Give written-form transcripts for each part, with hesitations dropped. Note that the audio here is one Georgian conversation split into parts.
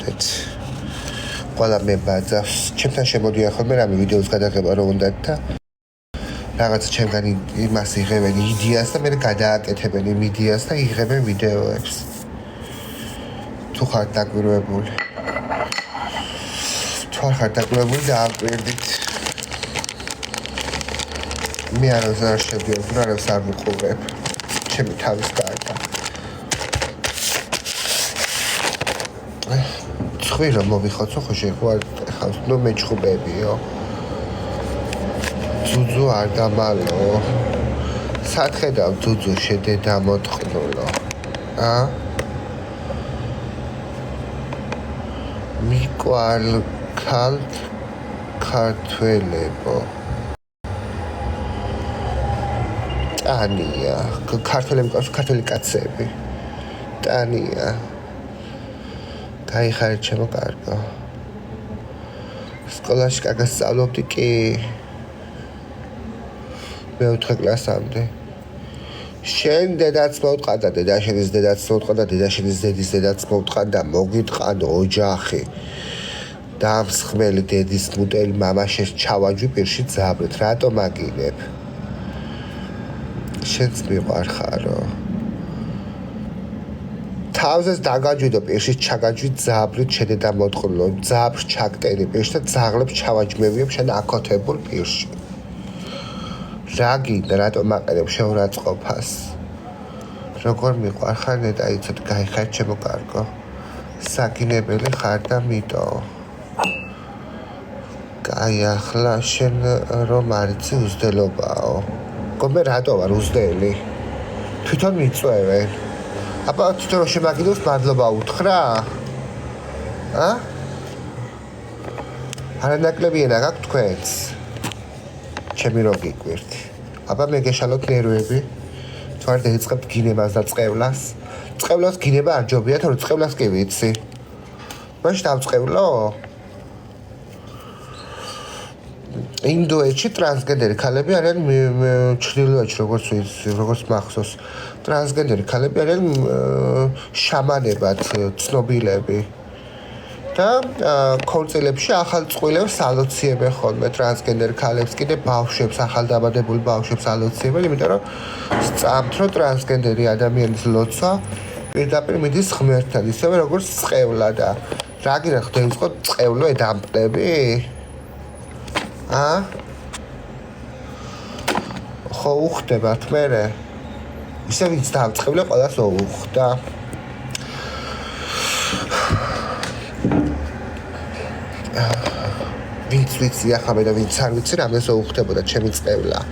მოდეთ. Ყველა მე ბაძავს. ჩემთან შემოდიან ხოლმე რამე ვიდეოს გადაღება რო უნდათ და რაღაც ჩემგან იმას იღებენ იდეას და მე გადააკეთებენ იმ იდეას და იღებენ ვიდეოებს. თუ ხარ დაკვირვებული. თუ არ ხარ დაკვირვებული დააკვირდით. მე არ შევდივარ, არავის არ მიყურებ. ჩემი თავის გარდა. ცხვირო მოვიხოცო ხო შეხვარ ხავს ნუ მეჩხუბებიო. ძუძუ არ დამალო. სათხედავ ძუძუ შედედა მოტყნულო. მიკვალქალთ ქართველებო. ტანია, ქართველები ყავს ქართველი კაცები. ტანია. გაიხარე ჩემო კარგო. სკოლაში კარგად სწავლობდი კი. მეოთხე კლასამდე. შენ დედაც მოვტყანდა, დედაშენის დედაც მოვტყანდა, დედაშენის დედის დედაც მოვტყანდა, მოგიტყანო ოჯახი. დამსხმელი დედის მუტელი მამაშეს ჩავაჯვი პირში ძაბრეთ, რატო მაგინებ? შენც მიყვარხარო. თავზეს დაგაჯვიდო პირში ჩაგაჯვი ძაბრით შედედა მოტყნულო, ძაბრს ჩაგტენი პირში და ძაღლებს ჩავაჯმევიებ შენ აკოთებულ პირში. რა გინდა, რატო მაყენებ შეურაცხყოფას? როგორ მიყვარხარ ნეტა იცოდ გაიხარ ჩემო კარგო. საგინებელი ხარ და მიტო. კაი ახლა შენ რომ არიცი უზდელობაო. გომე რატო ვარ უზდელი? თვითონ მიწვევენ. აბა თვითონ რომ შემაგინებს მადლობა უთხრა? არანაკლებიენა გაქვთ თქვენს? ჩემი რო გიკვირთ. აბა მე გეშალოთ ნერვები. თუ არ დაიწყებთ გინებას და წყევლას. წყევლას გინება არ ჯობია, თორე წყევლას კი ვიცი. მაშინ დავწყევლო? ინდოეთში ტრანსგენდერი ქალები არიან ჩრდილოეთში როგორც მახსოვს. ტრანსგენდერი ქალები არიან შამანებად ცნობილები. და ქორწილებში ახალ წყვილებს ალოციებენ ხოლმე ტრანსგენდერ ქალებს კიდე ბავშვებს ახალ დაბადებულ ბავშვებს ალოციებენ იმიტომ რომ სწამთ რომ ტრანსგენდერი ადამიანის ლოცვა პირდაპირ მიდის ღმერთთან ისევე როგორც წყევლა და რა გინდა ხდება წყევლო ედამპლები ხო უხდებათ მერე ისე ვინც დავწყევლე ყველას უხდა ვინც ვიცი ახლა და ვინც არ ვიცი რამეს უხდებოდა ჩემი წყევლა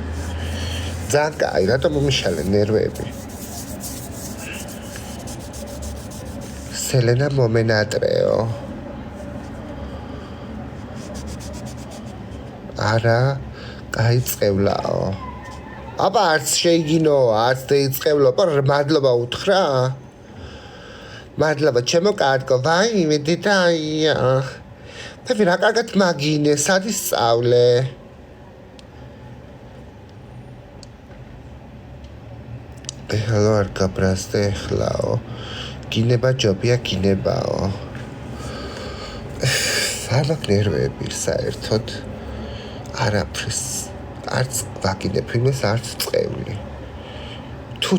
ძალიან კაი რატომ მომიშალე ნერვები სელენა მომენატრეო არა კაი წყევლაო აბა არც შეიგინო არც დაიწყევლო მადლობა უთხრა მადლობა ჩემო კარგო ვაიმე დედაია მე რა კარგად მაგინე სად ისწავლე ეხლა არ გაბრასდე ეხლაო გინება ჯობია გინებაო საერთოდ ნერვები საერთოდ არაფრის არც ვაგინებ იმას არც წევრი თუ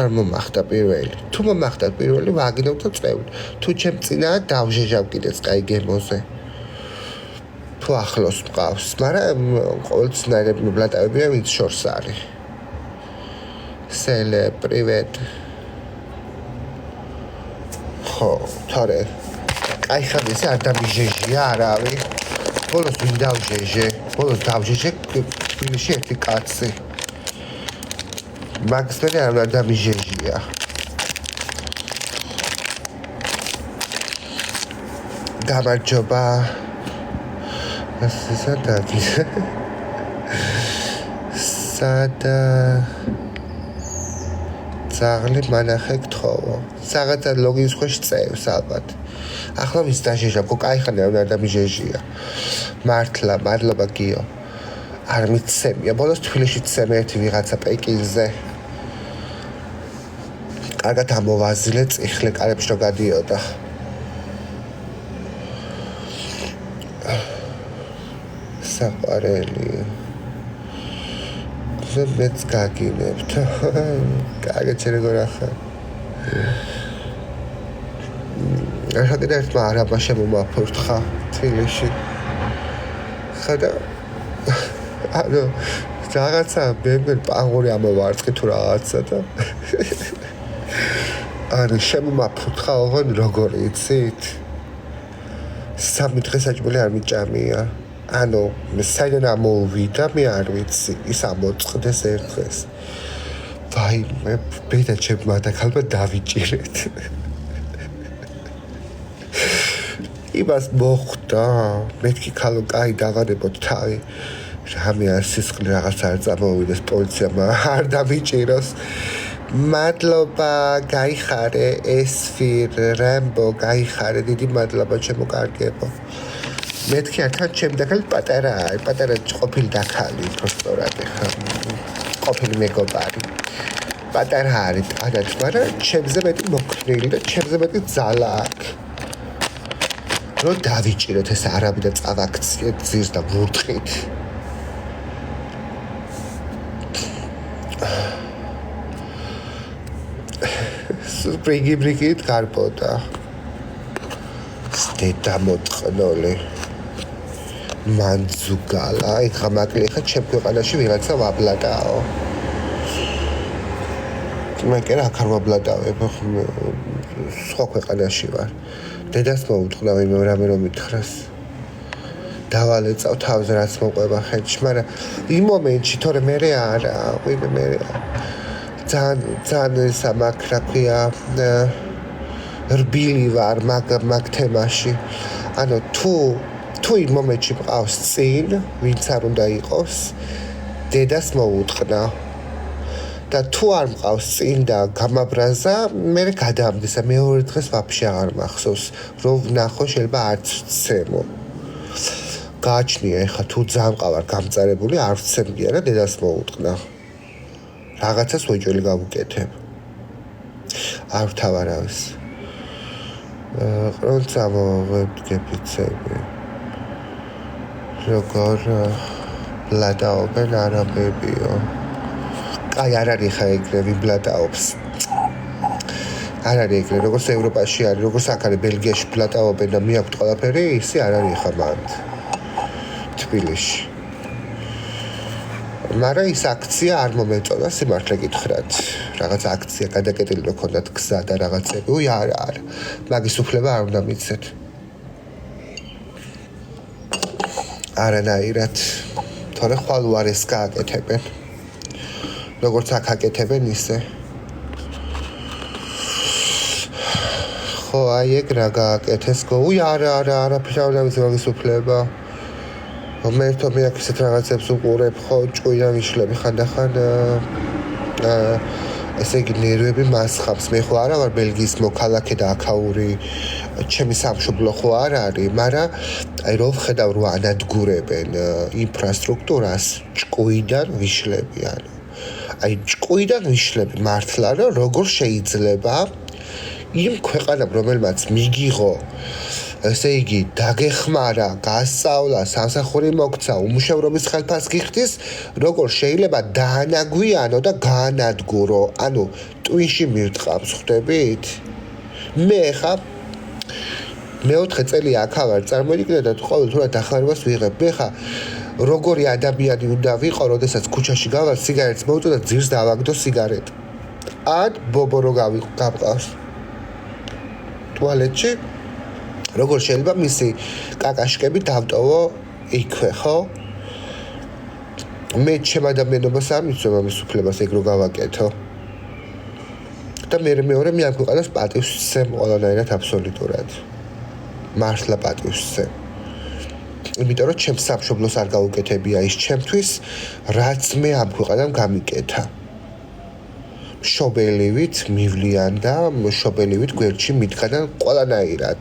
არ მომახდა პირველი თუ მომახდა პირველი ვაგინებ და წევრი თუ ჩემ წინა დავჟეჟავ კიდეც კაი გემოზე თუ ახლოს მყავს მაგრამ ყოველწლიურად მიბლატავებია ვინც შორს არის სელე პრივეტ ხო თორე კაი ხარ ესე არ დამიჟეჟია არავი ბოლოს ვინ დავჟეჟე ბოლოს დავჟეჟე თბილისში ერთი კაცი მაგს მე არ უნდა დამიჟეჟია გამარჯობა სადა ძაღლი მანახე გთხოვო საღაცა ლოგინის ქვეშ წევს ალბათ ახლა ვის დაჟეჟა კაი ხარ არ უნდა დამიჟეჟია მართლა მადლობა გიო არ მიცემია ბოლოს თბილისში ცემე ერთი ვიღაცა პეკინზე კარგად ამოვაზილე წიხლე კარებში რო გადიოდა საყვარელი მეც გაგინებთ კარგი როგორ ახლა ახლა ერთმა არაბა შემომაფორთხა თბილისში ხოდა ანუ რაღაცა ბებერ პაღური ამოვარცხი თუ რაღაცა და ანუ შემომაფორთხა ოღონდ როგორ იცით სამი დღე საჭმელი არ მიჭამია ანუ საიდან ამოვიდა მე არ ვიცი ის ამოწყდეს ერთ დღეს ვაიმე ბედა ჩემმა და ქალბა დავიჭირეთ იმას მოხდა მეთქი ქალო კაი დავარებოთ თავი რამე არ სისხლი რაღაც არ წამოვიდეს პოლიციამ არ დავიჭიროს მადლობა გაიხარე ესფირ რემბო გაიხარე დიდი მადლობა ჩემო კარგებო მეთქი ართან ჩემი დაქალი პატარა არის პატარა ყოფილი დაქალი პროსტორად ხა ყოფილი მეგობარი პატარა არის ადათ მაგრამ ჩემზე მეტი მოქნილი და ჩემზე მეტი ძალა აქვს რო დავიჭიროთ ეს არაბი და წავაქციეთ ძირს და ვურთხით ბრიგით გარბოდა სტედა მოწყნოლი მანძუგალა ეხა მაკლი ხა ჩემ ქვეყანაში ვიღაცა ვაბლადაო მე კი რა ხარ ვაბლადავებ სხვა ქვეყანაში ვარ დედას მოუწყდა ვინმე რამე რომ მითხრას დავალეწავ თავზე რაც მოყვება ხელში მაგრამ იმ მომენტში თორე მე არა ვინმე მე ძალიან სამაკ რა ქვია რბილი ვარ მაგ თემაში ანუ თუ იმ მომენტში მყავს წინ ვინც არ უნდა იყოს დედას მოუწყდა და თუ არ მყავს წინ და გამაბრაზა მე გადამდისა მეორე დღეს ვაფშე აღარ მახსოვს რომ ვნახო შეიძლება არც ვცემო გააჩნია ეხა თუ ძალიან მყავარ გამწარებული არ ვცემდია და დედას მოუწყდა რაღაცას ვეჭველი გავუკეთებ არ ვთავარავის ყრონცა მოვედგებიცები როგორ ბლადაობენ არაბებიო აი არ არის ხა ეგრე ვინ ბლადაობს არ არის ეგრე როგორც ევროპაში არის როგორც აქ არის ბელგიაში ბლადაობენ და მიაქვთ ყველაფერი ისე არ არის ხა მანდ თბილისში მაგრამ ის აქცია არ მომეწონა სიმართლე გითხრათ რაღაც აქცია გადაკეტილი რო ქონდათ გზა და რაღაცები უი არა მაგის უფლება არ უნდა მიცეთ არანაირად თორე ხვალ უარეს გააკეთებენ როგორც აქ აკეთებენ ისე ხო აი ეგ რა გააკეთეს უი არა ფშავნების მაგის უფლება მე თვითონ მე აქ ისეთ რაღაცებს უყურებ ხო ჭკვიდან ვიშლები ხანდახან ესე იგი ნერვები მასხავს მე ხო არა ვარ ბელგიის მოქალაქე და აქაური ჩემი სამშობლო ხო არ არის მაგრამ აი რო ვხედავ რომ ანადგურებენ ინფრასტრუქტურას ჭკვიდან ვიშლები ანუ აი ჭკვიდან ვიშლები მართლა რომ როგორ შეიძლება იმ ქვეყანამ რომელმაც მიგიღო ესე იგი დაგეხმარა, გასწავლა, სამსახური მოგცა, უმუშევრობის ხელფას გიხდის, როგორ შეიძლება დაანაგვიანო და გაანადგურო. ანუ ტვინში მირტყავს, ხვდებით? მე ხა მეოთხე წელი აქ ვარ, წარმოიდგინე და ყოველდღურად დახმარებას ვიღებ. მე ხა როგორი ადამიანი უნდა ვიყო, როდესაც ქუჩაში გავალ, სიგარეტს მოვუწო და ძირს დავაგდო სიგარეტი. ან ბობო რო გავყავს. ტუალეტში როგორ შეიძლება მისი კაკაშკები დავტოვო იქვე, ხო? მე ჩემ ადამიანობას არ მიცვება მის უფლებას ეგ რო გავაკეთო. და მე მეორე მე ამ ქვეყანას პატივს ვცემ ყველანაირად აბსოლუტურად. მართლა პატივს ვცემ. იმიტომ რომ ჩემ სამშობლოს არ გაუკეთებია ის ჩემთვის, რაც მე ამ ქვეყანამ გამიკეთა. შობელივით მივლიან და შობელივით გვერდში მიდგა და ყველანაირად.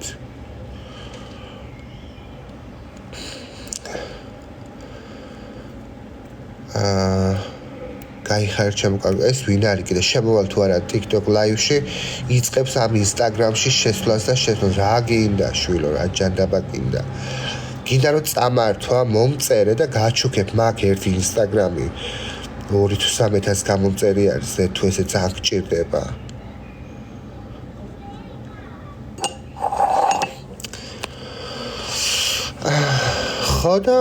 გაიხარ ჩემო კარგი ეს ვინ არის კიდე შემოვალ თუ არა TikTok live-ში იწყებს ამ Instagram-ში შესვლას და რა გინდა შვილო რა ჯანდაბა გინდა გინდა რომ წამართვა, მომწერე და გაჩუქებ მაგ ერთი ინსტაგრამი 2 თუ 3,000 გამომწერი არის, თუ ესე ძალიან გჭირდება. ხოდა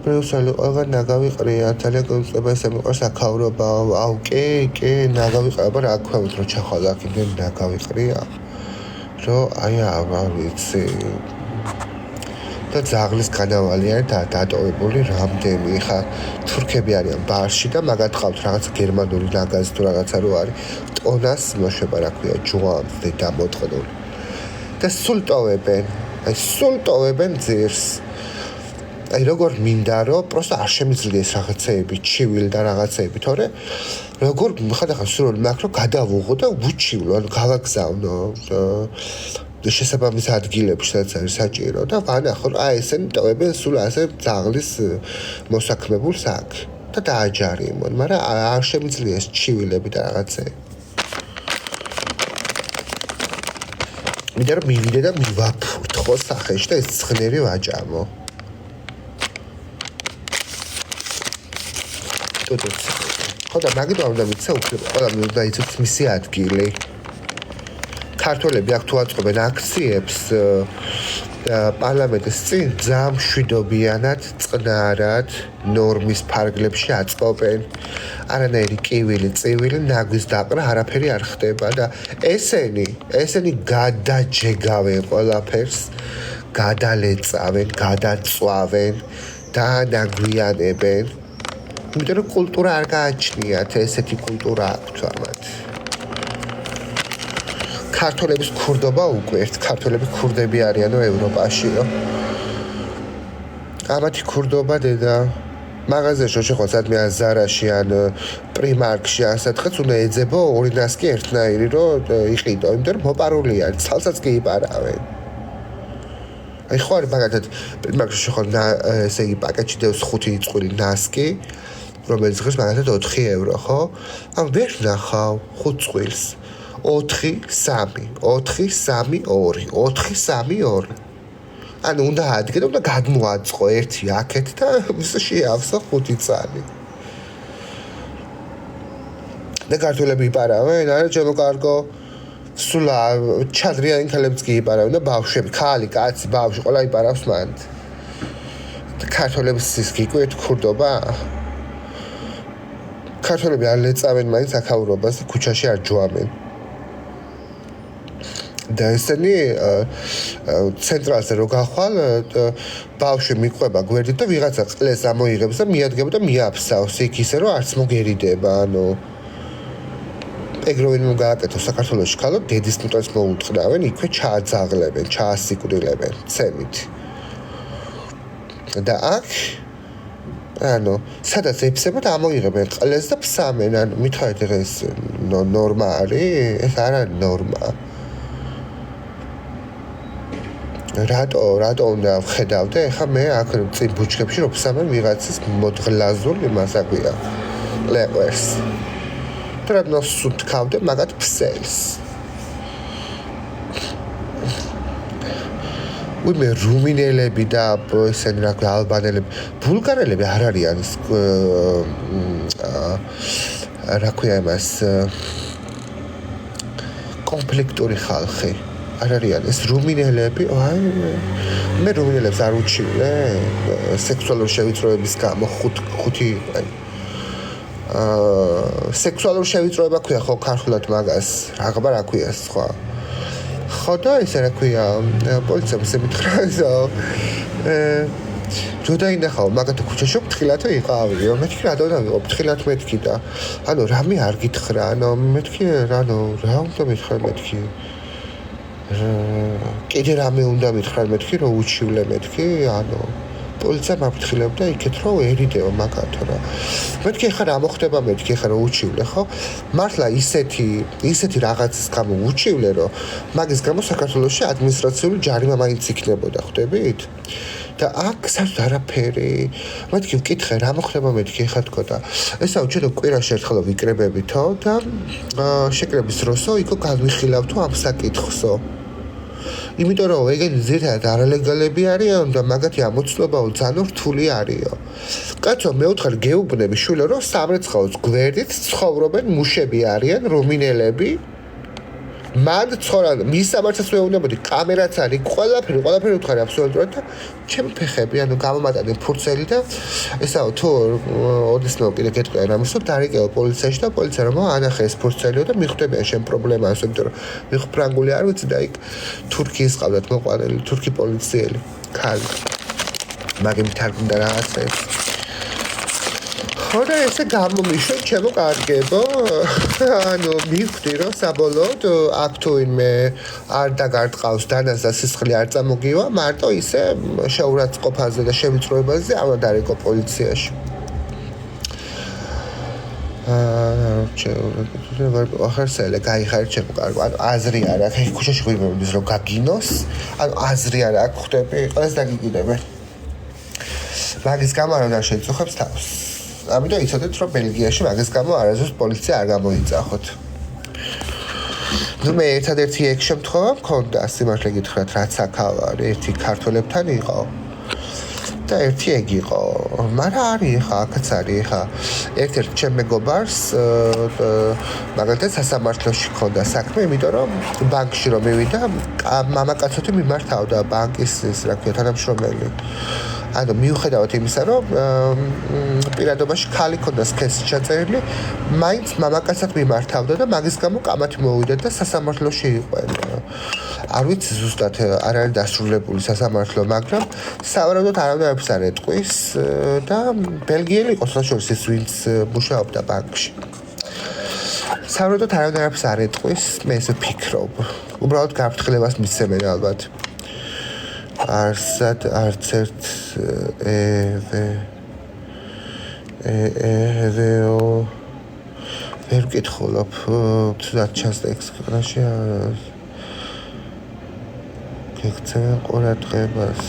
პრიუსალი ყველგან ნაგავიყრია, ძალიან გულწრება ესე მიყვარს აქაურობა, აუ კი, ნაგავიყრება რა ქვევით რომ ჩახვალ აქ იმდენ ნაგავიყრია, რომ აი არ ვიცი. და ძაღლის განავალი არის დატოვებული რამდენი, ხა თურქები არიან ბარში და მაგათ ყავთ რაღაცა გერმანული ნაგაზი თუ რაღაცა რო არის, ტონას მოშება რა ქვია, ჯუამს დამოტყნული. და სულ ტოვებენ ძირს. აი როგორ მინდა რომ პროსტა არ შემიძლიეს რაღაცეები ჩივილ და რაღაცეები, თორე როგორ ხადახან სრული მაქვს რომ გადავუღო და ვუჩივლო, ანუ გავაგზავნო შესაბამის ადგილებში, სადაც არის საჭირო და ვანახო რომ აი ესენი ტოვებენ სულ ასე ძაღლის მოსაქმებულს აქ და დააჯარიმონ, მაგრამ არ შემიძლიეს ჩივილები და რაღაცეები. მინდა რომ მივიდე და მივაფურთხო სახეში და ეს ცხნერი ვაჭამო. ხოდა მაგით არ უნდა მიცე უფლება, ყველა უნდა იცოდეს მისი ადგილი. ქართველები აქ თუ აწყობენ აქციებს პარლამენტის წინ ძალიან მშვიდობიანად, წყნარად, ნორმის ფარგლებში აწყობენ. არანაირი კივილი, წივილი, ნაგვის დაყრა არაფერი არ ხდება და ესენი გადაჯეგავენ ყველაფერს, გადალეწავენ, გადაწვავენ, დაანაგვიანებენ. იმიტომ რომ კულტურა არ გააჩნიათ, ესეთი კულტურა აქვთ ამათ. ქართველების ქურდობა უკვე ქართველები ქურდები არიანო ევროპაშიო. ამათი ქურდობა დედა მაღაზიაში შეხვდა სადმე ან ზარაში ან პრიმარკში ან სადღაც უნდა ეძებო ორი ნასკი ერთნაირი რომ იყიდო, იმიტომ რომ მოპარული არის, ცალსაც კი იპარავენ. აი ხო არის მაგათად პრიმარკში შეხვდა ესე იგი პაკეტში დევს 5 წყვილი ნასკი, რომელიც ღირს მაგათად 4 ევრო, ხო? ან ვერ ნახავ 5 წვილს. 4-3-2. ანუ უნდა ადგილ და გადმოაწყო ერთი აქეთ და შეავსო 5 წალი. და ქართველები იპარავენ, არა ჩემო კარგო, სულ ჩადრიანი ქალებიც კი იპარავენ და ბავშვები, ქალი, კაცი, ბავშვი, ყველა იპარავს მანდ. ქართველების ის გიკვირთ ქურდობა. ქართველები არ ლეწავენ მაინც აქაურობას და ქუჩაში არ ჯვამენ. და ესენი ცენტრალზე რო გახვალ, ბავშვი მიყვება გვერდით და ვიღაცა ყლეს ამოიღებს და მიადგება და მიაფსავს იქ ისე რომ არც მოგერიდება, ანუ ეგროვინ მოგააკეთო საქართველოში ქალო, დედის ნუტას მოუტყნავენ, იქვე ჩააძაღლებენ, ჩაასიკვდილებენ, ცემით. და აქ ანუ სადაც ეფსება და ამოიღებენ ყლეს და ფსამენ, ანუ მითხარით ეს ნორმა არის, ეს არ არის ნორმა. რატო უნდა ვხედავდე? ეხლა მე აქ წინ ბუჩქებში რო ფსამენ ვიღაცის მოდგლაზული მასაგვია ლეყვერს. და რადგან სუთქავდე მაგათ ფსელს. მე რუმინელები და ესენი რა ქვია ალბანელები, ბულგარელები არ არიან რა ქვია იმას კონფლიქტური ხალხი. არ არიან ეს რუმინელები, აი მე რუმინელებს არ უჩივლე სექსუალური შევიწროების გამო 5 იყვნენ. სექსუალური შევიწროება ქვია ხო ქართულად მაგას, რაღაცა რა ქვია სხვა. ხოდა ისე რა ქვია, პოლიციამ ისე მითხრა, რომ დაინახავ მაგათ ქუჩაში ფრთხილათო იყავიო, მეთქი რა დავიღო ფრთხილად მეთქი და ანუ რამე არ გითხრა, ანუ მეთქი რა უნდა მითხრა მეთქი. კიდე რამე უნდა მითხრა მეთქი, რომ უჩივლე მეთქი, ანუ პოლიციამ აფრთხილებდა იქეთ რომ ერიდეო მაგათო რა. მეთქი ხარ რა მოხდება მეთქი ხარ რომ უჩივლე ხო? მართლა ისეთი რაღაცის გამო უჩივლე რომ მაგის გამო საქართველოში ადმინისტრაციული ჯარიმა მაინც იქნებოდა, ხვდებით? და აქ საერთოდ არაფერი. მეთქი ვკითხე რა მოხდება მეთქი ხარ თქო და ესაო ჩვენ კვირაში ერთხელ ვიკრებებითო და შეკრების დროსო იქო განვიხილავთო ამ საკითხსო. იმიტომ რომ ეგენი ზირთად არალეგალები არიან და მაგათი ამოცნობაო ძალიან რთული არისო. კაცო მე ვთხარ გეუბნები შვილო რომ სამრეცხაოს გვერდით ცხოვრობენ მუშები არიან რუმინელები მან ცხოვრობენ მის სამართლს მეუბნებოდი კამერაც არის ყველაფერი ვთხარი აბსოლუტურად და ჩემი ფეხები ანუ გამომატანე ფურცელი და ესაო თუ ოდესმე კიდე გეტყვიან ამის რომ დარიგეო პოლიციაში და პოლიცია რომ ანახე ეს ფურცელიო და მიხვდებიან შენ პრობლემას იმიტომ რომ მე ფრანგული არ ვიცი და იქ თურქიის ყავდათ მოყვანილი თურქი პოლიციელი ქალი მაგემ თარგმნა რაღაცებს ხოდა ესე გამომიშვა ჩემო კარგებო ანუ მივხვდი რომ საბოლოოდ აქ თუ ვინმე არ დაგარტყავს დანას და სისხლი არ წამოგივა მარტო ისე შეურაცხყოფაზე და შევიწროებაზე არ დარიგო პოლიციაში ახარსელე გაიხარ ჩემო კარგო ანუ აზრი არ აქვს ეს ქუჩაში ღვივებდეს რომ გაგინოს ანუ აზრი არ აქვს ხვდები ყველას დაგიგიდებენ მაგის გამო არ უნდა შეწუხებს თავს ამიტომ იცოდეთ რომ ბელგიაში მაგის გამო არასდროს პოლიცია არ გამოიწახოთ ნუ მე ერთადერთი ეგ შემთხვევა მქონდა სიმართლე გითხრათ რაც აქ არის ერთი ქართველებთან იყო და ერთი ეგ იყო მაგრამ არის ხა აქაც არის ხა ერთ-ერთ ჩემ მეგობარს მაგალითად სასამართლოში ქონდა საქმე იმიტომ რომ ბანკში რომ მივიდა მამაკაცოთი მიმართავდა ბანკის ის რა ქვია თანამშრომელი ანუ მიუხედავად იმისა რომ პირადობაში ქალი ქონდა სქესი ჩაწერილი მაინც მამაკაცად მიმართავდა და მაგის გამო კამათი მოვიდა და სასამართლოში იყვენ არ ვიცი ზუსტად არ არის დასრულებული სასამართლო მაგრამ სავარაუდოდ არავის არ ეტყვის და ბელგიელი იყო საშუალო ის ვინც მუშაობდა ბანკში სავარაუდოდ არავის არ ეტყვის მე ესე ვფიქრობ უბრალოდ გაფრთხილებას მისცემენ ალბათ არსად არც ერთ ვერ ვკითხულობ თუნდაც ჩანს ტექსტში გექცევენ ყურადღებას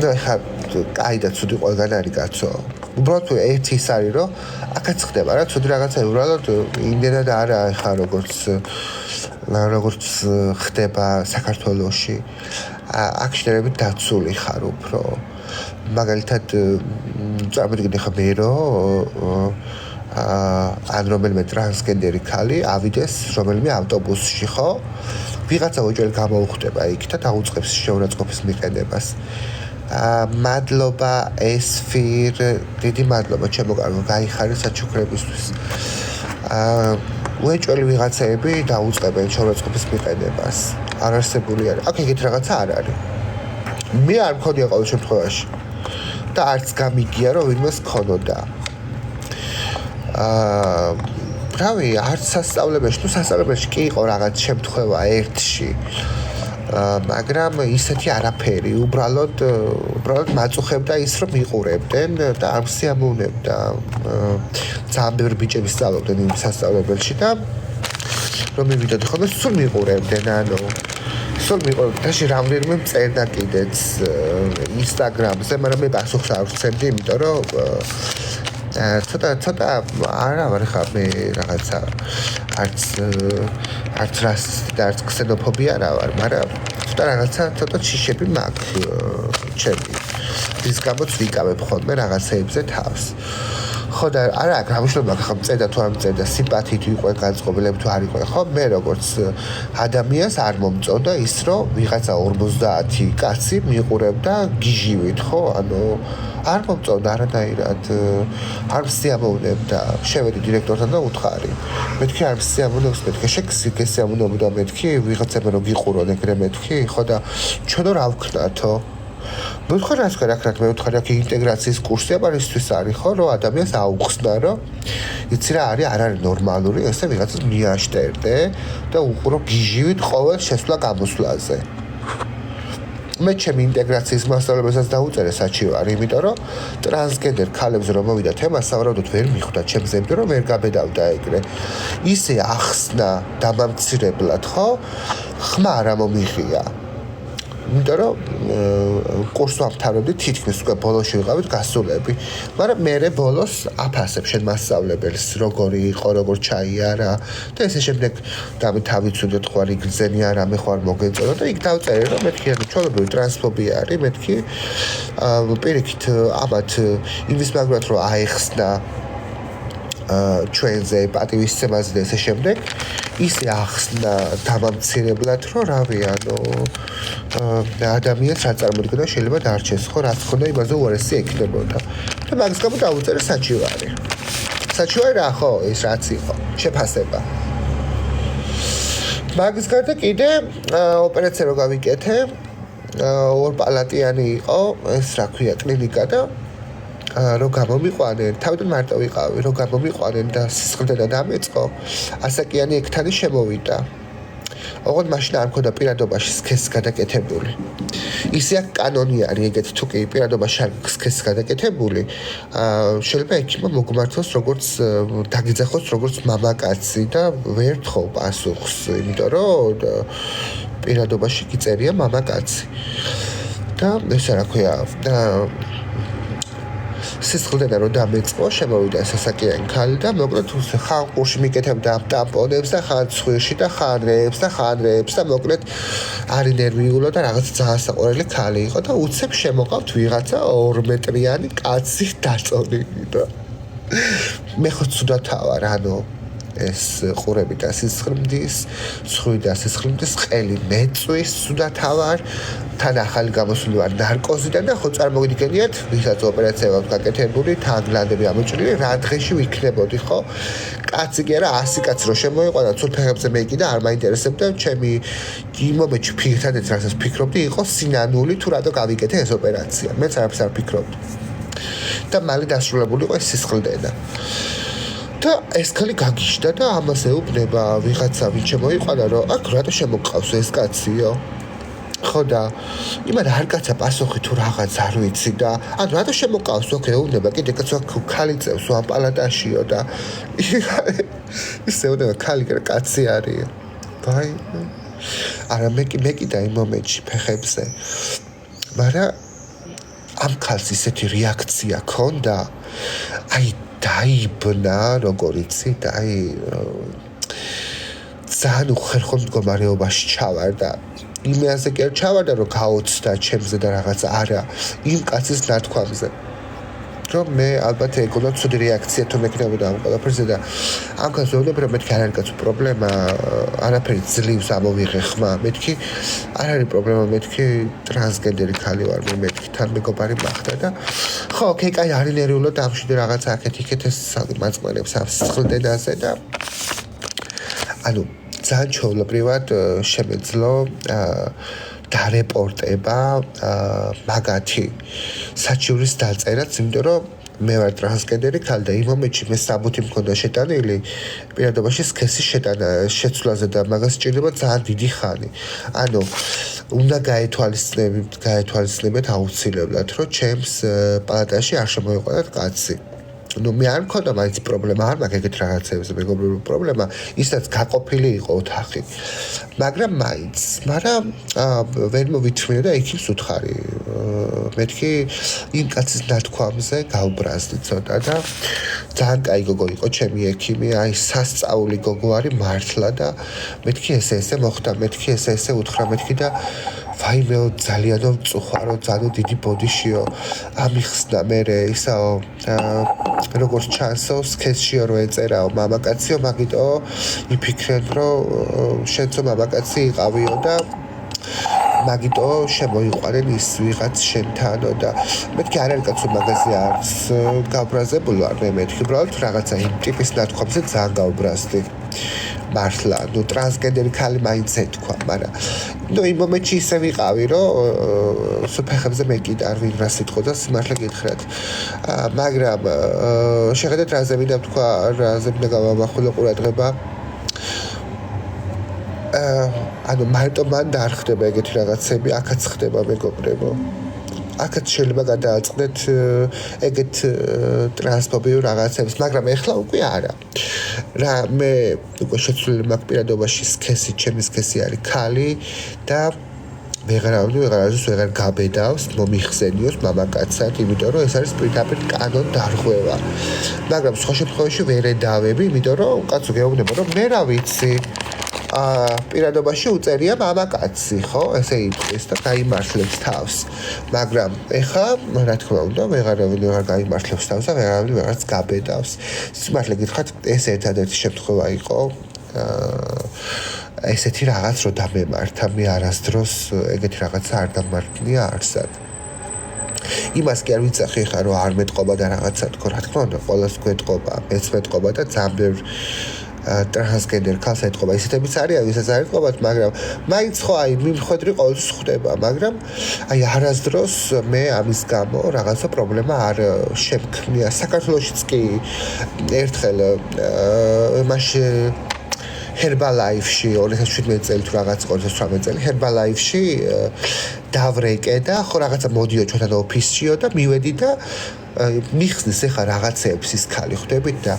და ხა კაი და ცუდი ყველგან არის კაცო უბრალოდ ერთი ის არის რომ აქაც ხდება რა ცუდი რაღაცა უბრალოდ იმდენად არა ხა როგორც ხდება საქართველოში აქ შედარებით დაცული ხარ უფრო მაგალითად წარმოგიდგენთ ხა მე რომ ან რომელიმე ტრანსგენდერი ქალი ავიდეს რომელიმე ავტობუსში ხო ვიღაცა უჯრედად გამოუხდება იქ და დაუწყებს შეურაცხყოფის მიყენებას მადლობა ესფირ დიდი მადლობა ჩემო კარგო გაიხარე საჩუქრებისთვის უეჭველი ვიღაცები დაუწყებენ შეურაცხყოფის მიყენებას არ არსებული არის აქ ეგეთ რაღაცა არ არის მე არ მქონია ყოველ შემთხვევაში და არც გამიგია რომ ვინმეს ქონოდა რავი არც სასწავლებელში თუ სასწავლებელში კი იყო რაღაც შემთხვევა ერთში მაგრამ ისეთი არაფერი უბრალოდ მაწუხებდა ის რომ იყურებდნენ და არ სიამოვნებდა ძალიან ბევრი ბიჭები სწავლობდნენ იმ სასწავლებელში და რომ მივიდოდი ხოლმე სულ მიყურებდნენ ანუ სულ მიყურებდნენ და რამდენიმე მწერდა კიდეც ინსტაგრამზე მაგრამ მე პასუხს არ ვცემდი იმიტომ რომ ცოტა არა ვარ ხა მე რაღაცა არც რასისტი და არც ქსენოფობია არა ვარ მაგრამ ცოტა შიშები მაქვს ჩემი ის გამოც ვიკავებ ხოლმე რაღაცეებზე თავს ხო და არა გამიშლება ხა მწერდა თუ არ მწერდა სიმპათიით იყო განწყობილები თუ არ იყო ხო მე როგორც ადამიანს არ მომწონდა ის რომ ვიღაცა 50 კაცი მიყურებდა გიჟივით ხო ანუ არ მომწონდა არანაირად არ მსიამოვნებდა შევედი დირექტორთან და უთხარი მეთქი არ მსიამოვნებს მეთქი შეგესიამოვნებდა მეთქი ვიღაცებმა რომ გიყურონ ეგრე მეთქი ხო და ჩვენო რა ვქნათო მე ვთქვი რას გარაკრათ მე ვთქვი აქ ინტეგრაციის კურსი აბარისთვის არის ხო რომ ადამიანს აუხსნა რომ იცი რა არის არ არის ნორმალური ესე ვიღაცას მიაშტერდე და უყურო გიჟივით ყოველ შესვლა გამოსვლაზე მე ჩემი ინტეგრაციის მასწავლებელსაც დაუწერე საჩივარი, იმიტომ რომ ტრანსგენდერ ქალებს რომ მოვიდა თემა, სავარაუდოდ ვერ მიხვდა ჩემს ზემდე რომ ვერ გაბედავდა ეგრე. ისე ახსნა დამამცირებლად, ხო? ხმა არ მომიღია. იმიტომ რომ კურსს ვამთავრებდი თითქმის უკვე ბოლოში ვიყავით გასულები, მაგრამ მე ბოლოს აფასებ შენ მასწავლებელს როგორი იყო, როგორ ჩაიარა და ესე შემდეგ დავიცუდეთ ხო არ იგრძენი არა მე ხო არ მოგეწონა და იქ დავწერე რომ მეთქი ჩვეულებრივი ტრანსფობია არის მეთქი პირიქით ამათ იმის მაგრად რომ აეხსნა ჩვენზე პატივისცემაზე და ესე შემდეგ ისე ახსნა დამამცირებლად რომ რავი ადამიანს რა წარმოდგენა შეიძლება დარჩეს ხო რაც ხონდა იმაზე უარესი ექნებოდა და მაგის გამო დავუწერე საჩივარი რა ხო ის რაც იყო შეფასება მაგის გარდა კიდე ოპერაცია რო გავიკეთე ორპალატიანი იყო ეს რა ქვია კლინიკა და რო გამომიყვანენ, თავიდან მარტო ვიყავი, რო გამომიყვანენ და სისხლდენა დამეწყო, ასაკიანი ექთანი შემოვიდა. ოღონდ მაშინ არ მქონდა პირადობაში სქესის გადაკეთებული. ისე აქ კანონი არის ეგეთი თუ კი პირადობაში არ სქესის გადაკეთებული, შეიძლება ექიმმა მოგმართოს როგორც დაგიძახოს როგორც მამაკაცი და ვერ თხოვ პასუხს, იმიტომ რომ პირადობაში გიწერია მამაკაცი. და ესე რა ქვია, სისხლდენა რო დამეწყო, შემოვიდა სასაკიანი ქალი და მოკლედ ხან ყურში მიკეთებდა ტამპონებს და ხან ცხვირში და ხანრეებს და მოკლედ არი ნერვიულო და რაღაც ძალიან საყვარელი ქალი იყო და უცებ შემოყავთ ვიღაცა 2 მეტრიანი კაცი დაწონი და მე ხო ცუდად ვარ, ეს ყურები და სისხლმდის, ცხვირი და სისხლმდის ყელი მეწვის ცუდად ვარ, თან ახალი გამოსული ვარ ნარკოზიდან და ხო წარმოგიდგენიათ, ვისაც ოპერაცია აქვს გაკეთებული, თან გლანდები ამოჭრილი, რა დღეში ვიქნებოდი, ხო? კაცი კი არა 100 კაცი რო შემოიყვანა, ცურ ფეხებზე მეიკიდა, არ მაინტერესებდა, ჩემი იმომეჩი ფიქრად რასაც ფიქრობდი, იყო სინანული თუ რატო გავიკეთე ეს ოპერაცია. მეც არაფერს არ ფიქრობდი. და მალე დასრულებული იყო სისხლდენა. და ეს ქალი გაგიშდა და ამას ეუბნება ვიღაცა ვინ შემოიყვანა რომ აქ რატო შემოყავს ეს კაციო ხო და იმან არ გაცა პასუხი თუ რაღაც არ ვიცი და ანუ რატო შემოყავს ოქ ეუბნება კიდე კაცო ქალი წევს ამ პალატაშიო და ისე ეუბნება ქალი კაცი არის ბაი არა მე კი და იმ მომენტში ფეხებზე მაგრამ ამ ქალს ისეთი რეაქცია ქონდა აი დაიბნა როგორ იცი და აი ძალიან უხერხო მდგომარეობაში ჩავარ და იმაზე კი არ ჩავარდა რომ გაოცდა ჩემზე და რაღაც არა იმ კაცის ნათქვამზე რომ მე ალბათ ეგონა ცუდი რეაქცია თუ მექნებოდა ამ ყველაფერზე და ამ კაცს ვეუბნები რომ მეთქი არ არის კაცო პრობლემა არაფერი ძლივს ამოვიღე ხმა მეთქი არ არის პრობლემა მეთქი ტრანსგენდერი ქალი ვარ მეთქი თან მეგობარი მახდა და ხო ოკეი კაი არის ნერვიულო დამშვიდე რაღაც აქეთ-იქეთ ეს მაწყვილებს ამ სისხლდენაზე და ანუ ძალიან ჩვეულებრივად შემეძლო დარეპორტება მაგათი საჩივრის დაწერაც, იმიტომ რომ მე ვარ ტრანსგენდერი ქალი და იმ მომენტში მე საბუთი მქონდა შეტანილი პირადობაში სქესის შეცვლაზე და მაგას სჭირდება ძალიან დიდი ხანი. ანუ უნდა გაეთვალისწინებთ აუცილებლად, რომ ჩემს პალატაში არ შემოიყვანათ კაცი. ну მე არ მქონდა მაინც პრობლემა არ მაქვს ეგეთ რაღაცებზე მეგობრებო პრობლემა ისაც გაყოფილი იყო ოთახი მაგრამ ვერ მოვითმია და იქის უთხარი მეთქი იმ კაცის ნათქვამზე გავბრაზდი ცოტა და ძალიან კაი გოგო იყო ჩემი ექიმი აი სასწაული გოგო არის მართლა და მეთქი ესე მოხდა მეთქი ესე უთხრა მეთქი და ვაიმეო ძალიანო მწუხარო ძალიან დიდი ბოდიშიო ამიხსნა მე ისაო როგორც ჩანსო სქესშიო რო ეწერაო მამაკაციო მაგიტო იფიქრენ რომ შენცო მამაკაცი იყავიო და მაგიტო შემოიყვანენ ის ვიღაც შენთანო და მეთქი არ არის კაცო მაგაზე არც გავბრაზებული ვარ მე მეთქი უბრალოდ რაღაცა იმ ტიპის ნათქვამზე ძალიან გავბრაზდი მართლა ნუ ტრანსგენდერი ქალი მაინც ეთქვა მაგრამ ნუ იმ მომენტში ისე ვიყავი რომ სუფეხებზე მეკიდა არ ვინ რა სიტყვა და სიმართლე გითხრათ მაგრამ შეხედეთ რაზე მინდა თქვა რაზე მინდა გავამახვილო ყურადღება ანუ მარტო მან არ ხდება ეგეთი რაღაცები აქაც ხდება მეგობრებო აქაც შეიძლება გადააწყდეთ ეგეთ ტრანსფობიურ რაღაცებს მაგრამ ეხლა უკვე არა რა მე უკვე შეცვლილი მაქვს პირადობაში სქესი ჩემი სქესი არის ქალი და ვეღარავის ვეღარ გაბედავს მომიხსენიოს მამაკაცად, იმიტომ რომ ეს არის პირდაპირ კანონ დარღვევა. მაგრამ სხვა შემთხვევაში ვერ εδავები, იმიტომ რომ კაცო გეუბნება რომ მე რა ვიცი პირადობაში უწერია მამაკაცი, ხო? ესე იტყვის და გაიმართლებს თავს. მაგრამ ეხა, რა თქმა უნდა, ვეღარავინ ვეღარ გაიმართლებს თავს და ვეღარავინ ვეღარც გაბედავს. სიმართლე გითხრათ, ეს ერთადერთი შემთხვევა იყო ესეთი რაღაც რო დამემართა, მე არასდროს ეგეთი რაღაცა არ დამმართლია არსად. იმას კი არ ვიცახი ხა რომ არ მეტყობა და რაღაცა თქო, რა თქმა უნდა, ყველას გვეტყობა, მეც მეტყობა და ძალიან ბევრ ტრანსგენდერ ქალს ეტყობა, ისეთებიც არიან, ვისაც არ ეტყობათ, მაგრამ მაინც ხო აი მიმხედვი ყოველთვის ხდება, მაგრამ აი არასდროს მე ამის გამო რაღაცა პრობლემა არ შემქმნია. საქართველოშიც კი ერთხელ მაშინ Herbalife-ში 2017 წელი თუ რაღაც 2018 წელი Herbalife-ში დავრეკე და ხო რაღაცა მოდიო ჩვენთან ოფისშიო და მივედი და მიხსნის ეხა რაღაცეებს ის ქალი ხვდებით და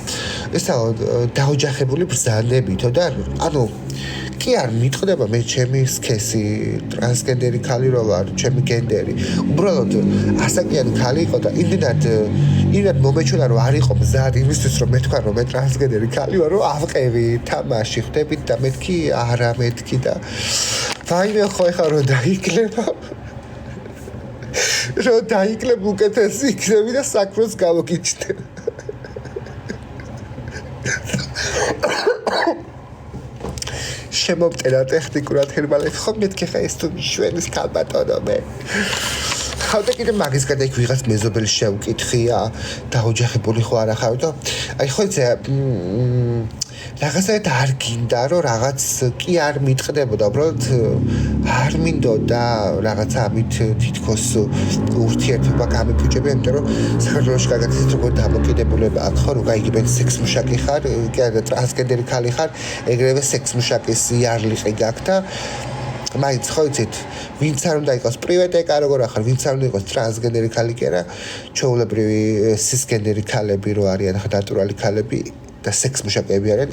ესა დაოჯახებული ბრძანებითო და ანუ კი არ მიტყდება მე ჩემი სქესი ტრანსგენდერი ქალი რო ვარ, ჩემი გენდერი. უბრალოდ ასაკიანი ქალი იყო და იმდენად მომეჩვენა რომ არ იყო მზად იმისთვის რომ მე თქვა რომ მე ტრანსგენდერი ქალი ვარ, რომ ავყევი თამაში ხვდებით და მეთქი არა მეთქი და ვაიმე ხო ეხა რომ დაიკლება რომ დაიკლებ უკეთესი იქნები და საქმროს გავოგიჩნდე. შემომწერა ტექნიკურად Herbalife ხო მეთქი ხა ეს თუ მშვენის ქალბატონო მე. ხავდა კიდე მაგის გარდა იქ ვიღაც მეზობელი შევკითხია, დაოჯახებული ხო არა ხარ და აი ხო იცი რაღაცა არ გინდა რომ რაღაც კი არ მიტყდებოდა, უბრალოდ არ მინდოდა რაღაცა ამით თითქოს ურთიერთობა გამიფუჭებია, იმიტომ რომ საქართველოში კარგად ისეთ როგორ დამოკიდებულება აქვს ხო, რომ გაიგებენ სექსმუშაკი ხარ, კი არა ტრანსგენდერი ქალი ხარ, ეგრევე სექსმუშაკის იარლიყი გაქვს და მაინც ხო იცით, ვინც არ უნდა იყოს პრივეტეკა როგორ ახარ, ვინც არ უნდა იყოს ტრანსგენდერი ქალი კი არა, ჩვეულებრივი სისგენდერი ქალები რო არიან ხა ნატურალი ქალები და სექსმუშაკები არიან,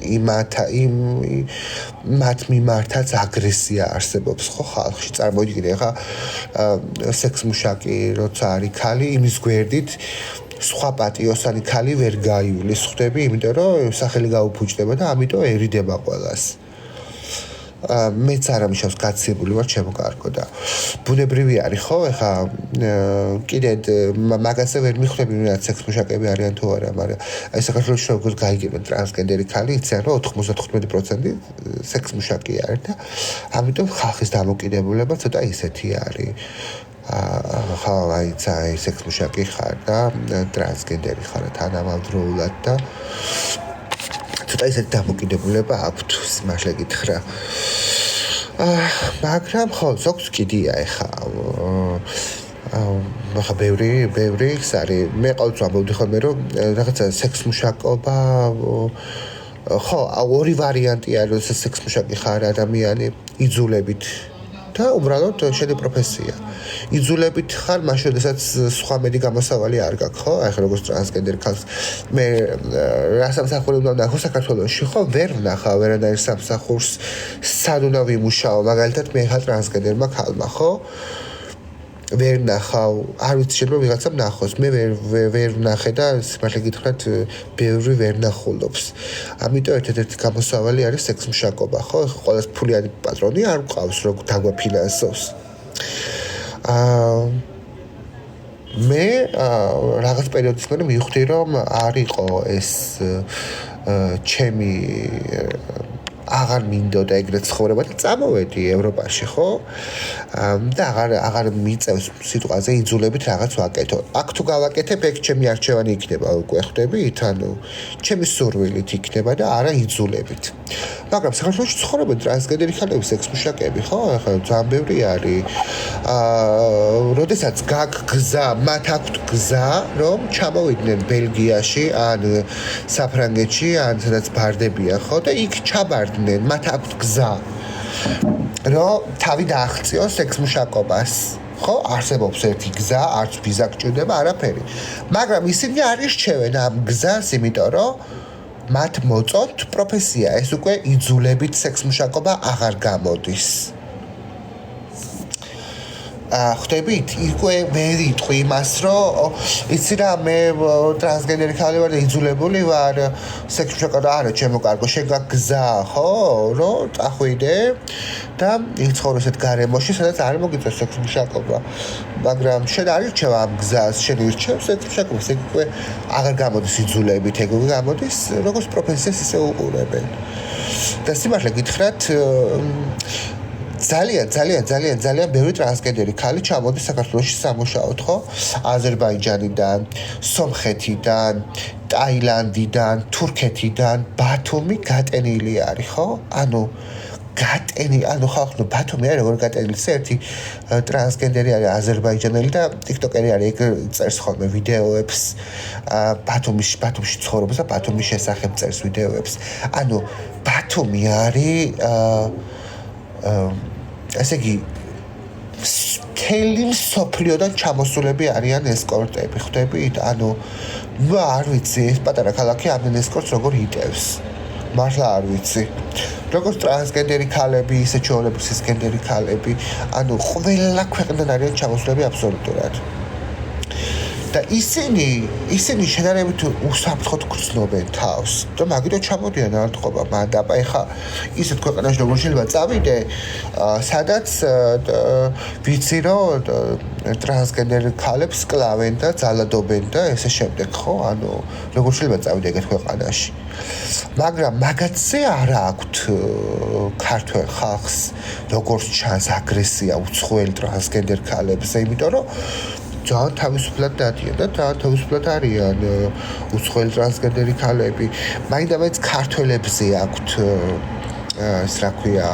მათ მიმართაც აგრესია არსებობს ხო ხალხში. წარმოიდგინე ხა სექსმუშაკი როცა არის ქალი, იმის გვერდით სხვა პატიოსანი ქალი ვერ გაივლის ხვდები, იმიტომ რომ სახელი გაუფუჭდება და ამიტომ ერიდება ყველას. მეც არ ამიშავს გაცილებული ვარ ჩემო კარგო და ბუნებრივი არის ხო ეხა კიდე მაგაზე ვერ მიხვდები რა სექსმუშაკები არიან თუ არა, მაგრამ აი საქართველოში როგორ გაიგებენ ტრანსგენდერი ქალი, იციან რომ 95% სექსმუშაკი არის და ამიტომ ხალხის დამოკიდებულება ცოტა ისეთი არის. ხა აი სექსმუშაკი ხარ და ტრანსგენდერი ხარ თანამავდროულად და ცოტა ისეთი დამოკიდებულება აქვთ, სიმართლე გითხრა. მაგრამ ხო, ზოგს კიდია ეხა. ახლა ბევრი ის არის. მე ყოველთვის ამბობდი ხოლმე რომ რაღაცა სექსმუშაკობა ხო, ორი ვარიანტია, რომ სექსმუშაკი ხარ ადამიანი იძულებით და უბრალოდ შენი პროფესია. იძულებით ხარ მაშინ, როდესაც სხვა მედი გამოსავალი არ გაქვს, ხო? აი ხა როგორც ტრანსგენდერ ქალს მე რა სამსახური უნდა ვნახო საქართველოში, ხო? ვერ ვნახავ ვერანაირ სამსახურს, სად უნდა ვიმუშაო, მაგალითად მე ხა ტრანსგენდერმა ქალმა, ხო? ვერ ვნახავ, არ ვიცი შეიძლება ვიღაცამ ნახოს, მე ვერ ვნახე და სიმართლე გითხრათ ბევრი ვერ ნახულობს. ამიტომ ერთ-ერთი გამოსავალი არის სექსმუშაკობა, ხო? ყველას ფულიანი პატრონი არ მყავს, რომ დაგვაფინანსოს. მე რაღაც პერიოდის მერე მივხვდი რომ არ იყო ეს ჩემი აღარ მინდოდა ეგრეთ ცხოვრება და წამოვედი ევროპაში ხო და აღარ მიწევს სიტყვაზე იძულებით რაღაც ვაკეთო. აქ თუ გავაკეთებ ეგ ჩემი არჩევანი იქნება უკვე ხვდებით, ანუ ჩემი სურვილით იქნება და არა იძულებით. მაგრამ საქართველოში ცხოვრობენ ტრანსგენდერი ქალები, სექსმუშაკები, ხო? ახლა ძალიან ბევრი არის. როდესაც გაქვს გზა, მათ აქვთ გზა, რომ ჩამოვიდნენ ბელგიაში, ან საფრანგეთში, ან სადაც ბარდებიან, ხო? და იქ ჩაბარდნენ, მათ აქვთ გზა. რომ თავი დააღწიოს სექსმუშაკობას. ხო, არსებობს ერთი გზა, არც ვიზა გჭირდება, არაფერი. მაგრამ ისინი არ ირჩევენ ამ გზას, იმიტომ რომ მათ მოწონთ პროფესია, ეს უკვე იძულებით სექსმუშაკობა აღარ გამოდის. ხვდებით, იკვე მე ვიტყვი იმას, რომ იცი რა, მე ტრანსგენდერი ხალი ვარ და იძულებული ვარ სექსში შეკავდა, არა, ჩემო კარგო, შენ გაქვს გზა, ხო, რომ წახვიდე და იცხოვრო ესეთ გარემოში, სადაც არ მოგიწევს სექსში შეკავდა. მაგრამ შენ არ ირჩევ ამ გზას, შენ ირჩევ სექსში შეკავას, ეგ უკვე აღარ გამოდის იძულებით, ეგ გამოდის როგორც პროფესიას ისე უყურებენ. და სიმართლე გითხრათ, ძალიან ბევრი ტრანსგენდერი ქალი ჩამოდის საქართველოში სამუშაოდ, ხო? აზერბაიჯანიდან, სომხეთიდან, ტაილანდიდან, თურქეთიდან, ბათუმი გატენილი არის, ხო? ანუ ხალხო ბათუმი არის როგორ გატენილი, ერთი ტრანსგენდერი არის აზერბაიჯანელი და ტიქტოკერი არის, ეგ წერს ხოლმე ვიდეოებს ბათუმში ცხოვრობს და ბათუმის შესახებ წერს ვიდეოებს. ანუ ბათუმი არის ესე იგი მთელი მსოფლიოდან ჩამოსულები არიან ესკორტები, ხვდებით? ანუ არ ვიცი, ეს პატარა ქალაქი ამ ესკორტს როგორ იტევს. მართლა არ ვიცი. როგორც ტრანსგენდერი ქალები, ისე ჩვეულებრივი სისგენდერი ქალები, ანუ ყველა ქვეყნიდან არიან ჩამოსულები აბსოლუტურად. და ისინი შედარებით უსაფრთხოდ გრძნობენ თავს და მაგიტომ ჩამოდიან არტყობა მანდაპა ეხა ისეთ ქვეყანაში როგორ შეიძლება წავიდე სადაც ვიცი რომ ტრანსგენდერ ქალებს კლავენ და ძალადობენ და ესე შემდეგ ხო ანუ როგორ შეიძლება წავიდე ეგეთ ქვეყანაში მაგრამ მაგათზე არ აქვთ ქართველ ხალხს როგორც ჩანს აგრესია უცხოელ ტრანსგენდერ ქალებზე იმიტომ რომ ძალიან თავისუფლად დადიან და თავისუფლად არიან უცხოელი ტრანსგენდერი ქალები. მაინც ქართველებზე აქვთ ეს რა ქვია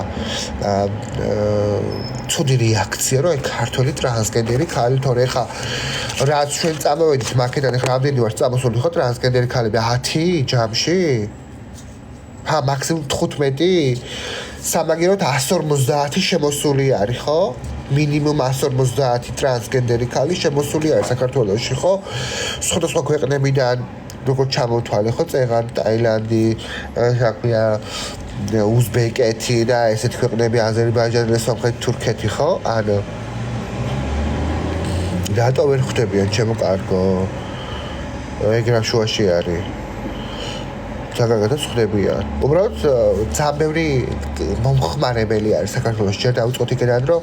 ცუდი რეაქცია რომ ქართველი ტრანსგენდერი ქალი თორე ხა რაც ჩვენ წამოვედით მაკედან ხა რამდენი ვარ წამოსული ხო ტრანსგენდერი ქალები 10 ჯამში? ჰა მაქსიმუმ 15 სამაგიეროდ 150 შემოსული არის ხო? მინიმუმ 150 ტრანსგენდერი ქალი შემოსული არის საქართველოში, ხო? სხვადასხვა ქვეყნებიდან როგორც ჩამოთვალე, ხო, წეღან, ტაილანდი, საქმეა, უზბეკეთი და ესეთი ქვეყნები, აზერბაიჯანი, სომხეთი, თურქეთი, ხო? ანუ რატო ვერ ხვდებიან ჩემო კარგო? ეგ რა შუაში არის? ზოგადად ხვდებიან. უბრალოდ ძალიან ბევრი მომხმარებელი არის საქართველოს ჯერ დავიწყოთ იქიდან რომ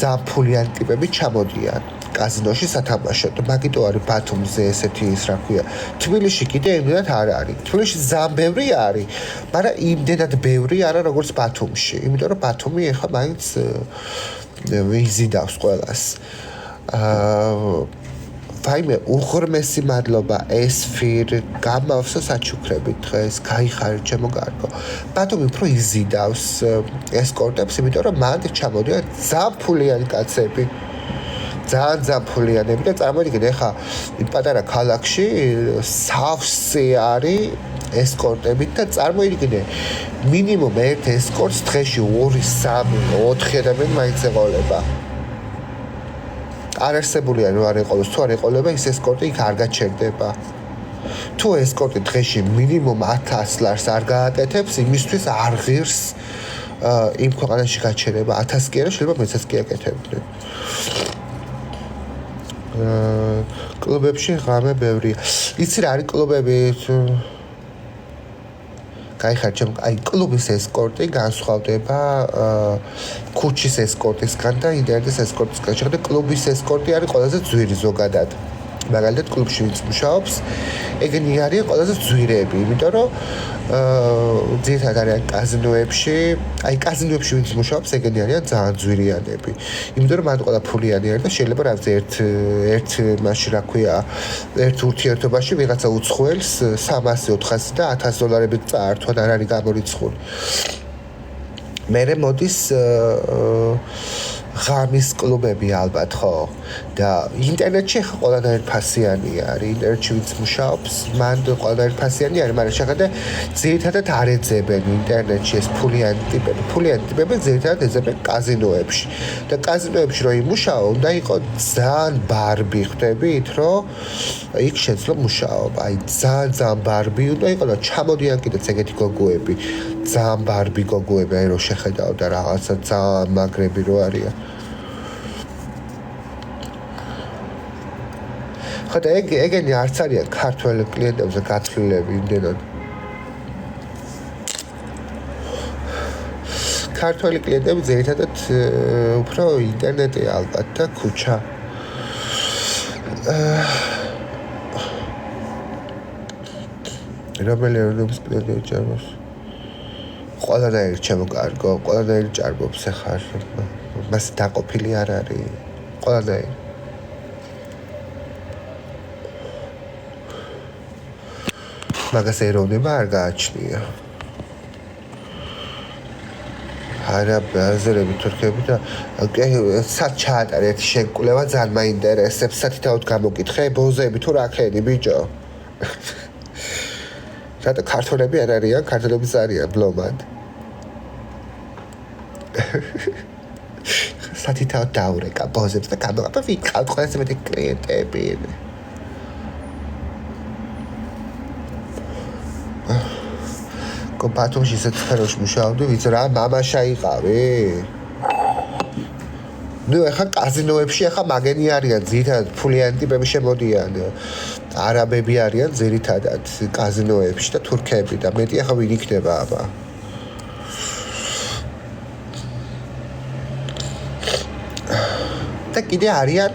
ძალიან ფულიანი ტიპები ჩამოდიან კაზინოში სათამაშოდ. მაგიტო არის ბათუმზე ესეთი ის რა ქვია. თბილისში კიდე იმდენად არ არის. თბილისში ძალიან ბევრი არის, მაგრამ იმდენად ბევრი არა როგორც ბათუმში. იმიტომ რომ ბათუმი ეხლა მაინც ვიზიდავს ყველას. ვაიმე უღრმესი მადლობა ესფირ გამავსო საჩუქრებით დღეს გაიხარეთ ჩემო კარგო ბათუმი უფრო იზიდავს ესკორტებს იმიტომ რომ მანდ ჩამოდიან ძალიან ფულიანი კაცები ძალიან ფულიანები და წარმოვიდგინე ხა იმ პატარა ქალაქში სავსე არის ესკორტებით და წარმოვიდგინე მინიმუმ ერთ ესკორტს დღეში 2 3 4 ადამიანი მაინც ეყოლება არ არსებული არ ეყოლოს თუ არ ეყოლება ის ესკორტი იქ არ გაჩერდება თუ ესკორტი დღეში მინიმუმ 1000 ლარს არ გააკეთებს იმისთვის არ ღირს იმ ქვეყანაში გაჩერება 1000 კი არა შეიძლება მეცაც კი აკეთებდნენ კლუბებში ღამე ბევრია იცი რა არის კლუბები გაიხარჯემ აი კლუბის ესკორტი განსხვავდება ქუჩის ესკორტისგან და ინტერნეტის ესკორტისგან. შეხედე კლუბის ესკორტი არის ყველაზე ძვირი ზოგადად. მაგალითად კლუბში ვინც მუშაობს, ეგენი არის ყველაზე ძვირები, იმიტომ რომ ძირითადად არიან კაზინოებში, აი კაზინოებში ვინც მუშაობს, ეგენი არიან ძალიან ძვირიანები. იმიტომ რომ მან ყველა ფულიანი არის და შეიძლება რა ვიცი ერთ მაშინ რა ქვია, ერთ ურთიერთობაში ვიღაცა უცხოელს 300, 400 და 1000 დოლარებით წაართვა და არ არის გამორიცხული. მერე მოდის ღამის კლუბები ალბათ ხო და ინტერნეტში ყველანაირ ფასიანი არის ინტერნეტში ვინც მუშაობს მან ყველანაირ ფასიანი არის მაგრამ შეხედე ძირითადად არ ეძებენ ინტერნეტში ეს ფულიანი ტიპები ძირითადად ეძებენ კაზინოებში და კაზინოებში რომ იმუშაო უნდა იყოს ძალიან ბარბი ხვდებით რომ იქ შეძლო მუშაობა აი ძალიან ბარბი უნდა იყოს და ჩამოდიან კიდეც ეგეთი გოგოები ძალიან ბარბი გოგოები აი რომ შეხედავ და რაღაცა ძალიან მაგრები რო არიან ხო და ეგენი არც არიან ქართველ კლიენტებზე გაცვლილები იმდენად. ქართველი კლიენტები ძირითადად უფრო ინტერნეტი ალბათ და ქუჩა. რომელი ეროვნების კლიენტები ჭარბობს? ყველანაირი ჩემოკარგო, ყველანაირი ჭარბობს ახლა. მას დაყოფილი არ არის. ყველანაირი. მაგას ეროვნება არ გააჩნია. არა ბაზარები თურქები და სად ჩაატარე ერთი შეკვლევა ძალიან მაინტერესებს. სათითაოდ გამოკითხე, ბოზები თუ რაკენი ბიჭო. რატო ქართველები არ არიან? ქართველებიც არიან ბლომად. სათითაოდ დაურეკა ბოზებს და გამოგაბა ვიყავთ ყველაზე მეტი კლიენტები. ბათუმში ისეთ სფეროში მუშაობდი, ვიც რა მამაშა იყავი. ნუ ახლა კაზინოებში ახლა მაგენი არიან, ძირითადად ფულიანი ტიპები შემოდიან. არაბები არიან ძირითადად კაზინოებში და თურქები და მეტი ახლა ვინ იქნება აბა. და კიდე არიან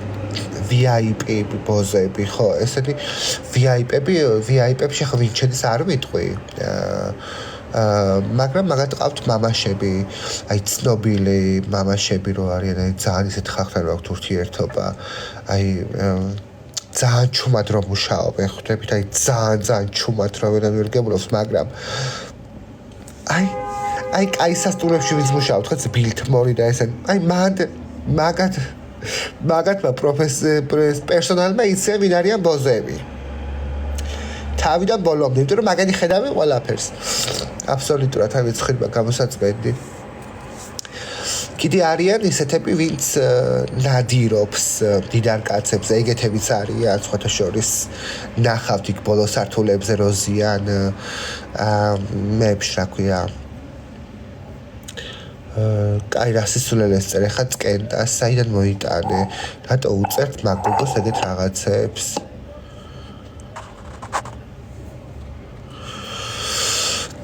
VIP ბოზები, ხო, ესეთი VIP-ებში ახლა ვინ ჩედის არ ვიტყვი. მაგრამ მაგათ ყავთ მამაშები, აი ცნობილი მამაშები რო არიან, აი ძალიან ისეთ ხალხთან აქვს ურთიერთობა, აი ძალიან ჩუმად რომ მუშაობენ, ხვდებით, აი ძალიან ჩუმად რომ ვერ გებულობს, მაგრამ აი კაი სასტუმრებში ვინც მუშაობთ, ხო, ბილთმორი და ესე, აი მაგათმა პერსონალმა იციან ვინ არიან ბოზები. თავიდან ბოლომდე, იმიტომ რომ მაგანი ხედავენ ყველაფერს. აბსოლუტურად აი ვიცხება გამოსაწყვეტი. კიდე არიან ისეთები, ვინც ნადირობს დიდარ კაცებს, ეგეთებიც არიან, სხვათა შორის ნახავთ იქ ბოლო სართულებზე როზიან მეებს, რა ქვია. კაი რასისულელეს წერ, ეხა წკენტა, საიდან მოიტანე, რატო უწერთ მაგოგოს ეგეთ რაღაცებს.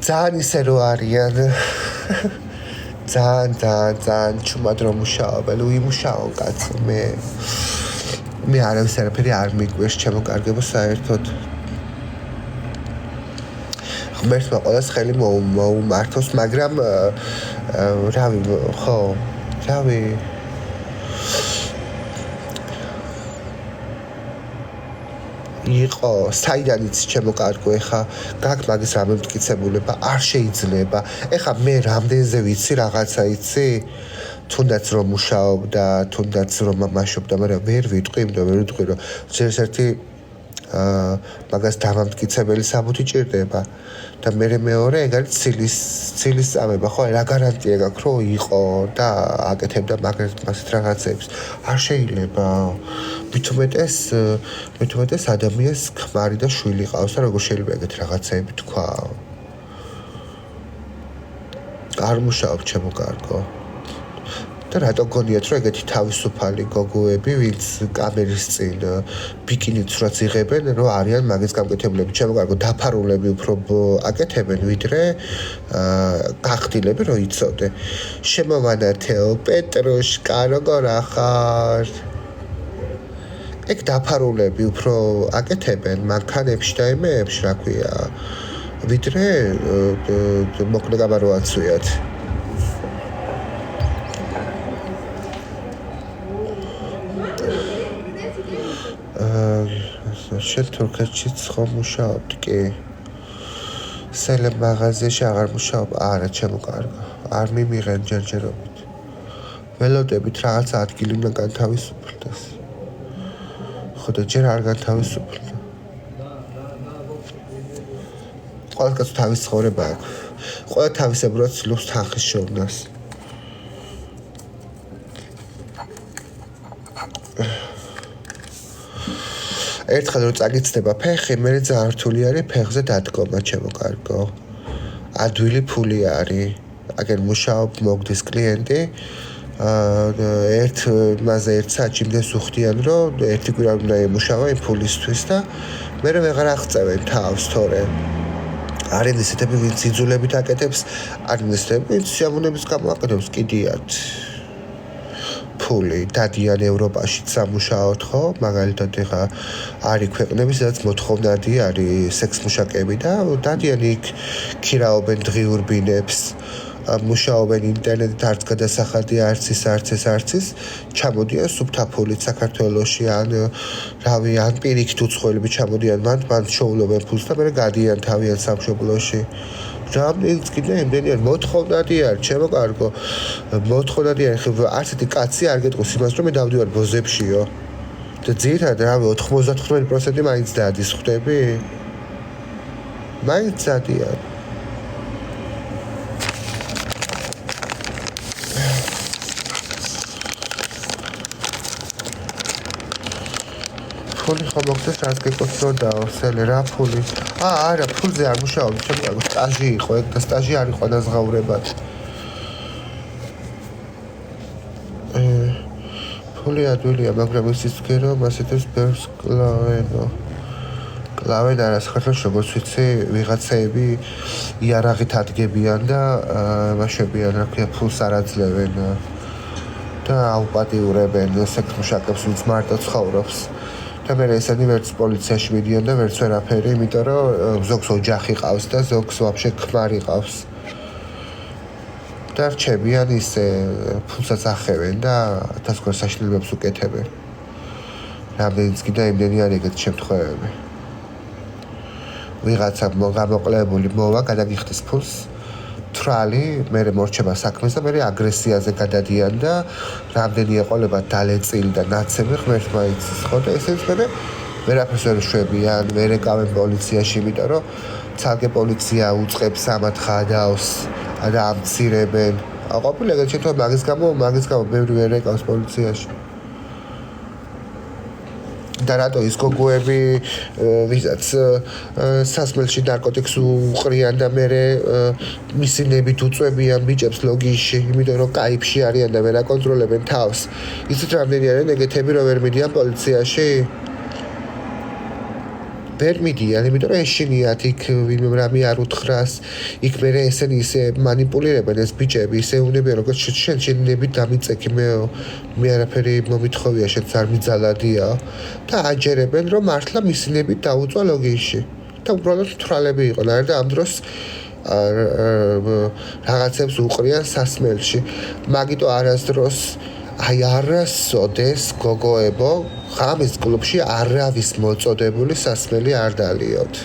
ძალიან ისე რო არიან ძალიან ჩუმად რომ მუშაობენ, უიმუშაო კაცო მე არაფერი არ მიგვეს ჩემოკარგებო საერთოდ. ღმერთმა ყველას ხელი მოუმართოს, მაგრამ რავი, ხო, რავი იყო საიდან იცი ჩემოკარგო ეხა გაკ მაგის რამე მტკიცებულება არ შეიძლება. ეხა მე რამდენზე ვიცი რაღაცა იცი? თუნდაც რომ მუშაობდა, თუნდაც რომ მამაშობდა, მაგრამ ვერ ვიტყვი, იმიტომ ვერ ვიტყვი რომ ერთ-ერთი მაგას დამამტკიცებელი საბუთი ჭირდება და მეორე ეგ არის ცილის წამება, ხო, რა გარანტია გაქვს რომ იყო და აკეთებდა მაგას რაღაცებს. არ შეიძლება. მით უმეტეს ადამიანს ქმარი და შვილი ყავს და როგორ შეიძლება ეგეთ რაღაცები თქვა. არ მუშაობ ჩემოკარგო. და რატო გონიათ რომ ეგეთი თავისუფალი გოგოები, ვინც კამერის წინ ბიკინით სურათს იღებენ, რომ არიან მაგის გამკეთებლები, ჩემოკარგო დაფარულები უფრო აკეთებენ, ვიდრე გახდილები რომ იცოდე. შემოვანათეო პეტროშკა, როგორ ახარ? ეგ დაფარულები უფრო აკეთებენ მანქანებში და იმეებში, რა ქვია, ვიდრე მოკლე გამარო აცვიათ. შენ თურქეთშიც ხომ მუშაობთ კი? სელებ მაღაზიაში აღარ მუშაობ? არა, ჩემოკარგო. არ მიმიღენ ჯერჯერობით. ველოდებით რაღაც ადგილი უნდა განთავისუფლდეს. ხო და ჯერ არ განთავისუფლდა. ყველა კაცს თავის ცხოვრება აქვს. ყველა თავისებურად ცდილობს თანხის შოვნას. ერთხელ რომ წაგიცდება ფეხი, მე ძალიან რთული არის ფეხზე დადგომა, ჩემოკარგო. ადვილი ფული არის. აგერ მუშაობ, მოგდის კლიენტი, ერთ მასე ერთ საათში იმდეს უხდიან, რომ ერთი კვირა უნდა ემუშავა იმ ფულისთვის და მე ვეღარ აღწევენ თავს, თორე არის ისეთები, ვინც იძულებით აკეთებს, არის ისეთები, ვინც შეამონების გამო აკეთებს, კიდიათ ფული დადიან ევროპაში სამუშაოდ, ხო? მაგალითად ეხა არის ქვეყნები, სადაც მოთხოვნადი არის სექსმუშაკები და დადიან იქ ქირაობენ დღიურ ბინებს. მუშაობენ ინტერნეტით არც გადასახადი არც ის ჩამოდიან სუფთა ფულით საქართველოში ან რავი ან პირიქით უცხოელები ჩამოდიან მან შოულობენ ფულს და მე გადიან თავიანთ სამშობლოში რამის კიდე იმდენი არ მოთხოვნადი არ ჩემო კარგო მოთხოვნადი არ არც ერთი კაცი არ გეტყვის იმას რომ მე დავდივარ ბოზებშიო და ძირითადად რავი 99% მაინც დადის ხვდები მაინც დადიან ფული ხომ მოხდეს რაც გეკოცროდაო სელი რა ფული არა ფულზე არ მუშაობ ჩემო სტაჟი იყო ეგ და სტაჟი არ იყო დაზღაურებად ფული ადვილია მაგრამ ისიც გერო მასეთებს ბევრს კლავენ არა საქართველოს როგორც ვიცი ვიღაცეები იარაღით ადგებიან და მაშებიან რა ქვია ფულს არ აძლევენ და აუპატიურებენ სექსმუშაკებს ვინც მარტო ცხოვრობს და მე ესენი ვერც პოლიციაში მიდიან და ვერც ვერაფერი, იმიტომ რომ ზოგს ოჯახი ყავს და ზოგს ვაფშე ქმარი ყავს. და რჩებიან ისე ფულსაც ახევენ და 1000 გვარ საშინელებებს უკეთებენ. რამდენიც კიდე იმდენი არის ეგეთი შემთხვევები. ვიღაცა გამოკლებული მოვა, გადაგიხდის ფულს. თრალი, მე მორჩება საქმეს და მე აგრესიაზე გადადიან და რამდენი ეყოლება დალეწილი და ნაცები ღმერთმა იცის, ხო და ესეც მე ვერაფერს ვერ შვებიან, მე ეკავენ პოლიციაში, იმიტომ რომ ცალკე პოლიცია უწყებს ამათ ხადავს და ამცირებენ. ყოფილი ეგეთ შემთხვევაში მაგის გამო ბევრი ვერ ეკავს პოლიციაში. და რატო ის გოგოები ვისაც სასმელში ნარკოტიკს უყრიან და მე მისი ნებით უწვევიან ბიჭებს ლოგინში, იმიტომ რომ კაიფში არიან და ვერ აკონტროლებენ თავს. ისიც რამდენი არიან ეგეთები რომ ვერ მიდიან პოლიციაში? ვერ მიდიან, იმიტომ რომ ეშინიათ იქ ვინმე რამე არ უთხრას, იქ მე ესენი ისე მანიპულირებენ ეს ბიჭები, ისე უნებიან როგორც შენ ნებით დამიწექი მე არაფერი მომითხოვია შენც არ მიძალადია და აჯერებენ რომ მართლა მისი ნებით დაუწვა ლოგინში და უბრალოდ თვალები იყო და ამ დროს რაღაცებს უყრიან სასმელში მაგიტო არასდროს აი არასოდეს გოგოებო ღამის კლუბში არავის მოწოდებული სასმელი არ დალიოთ.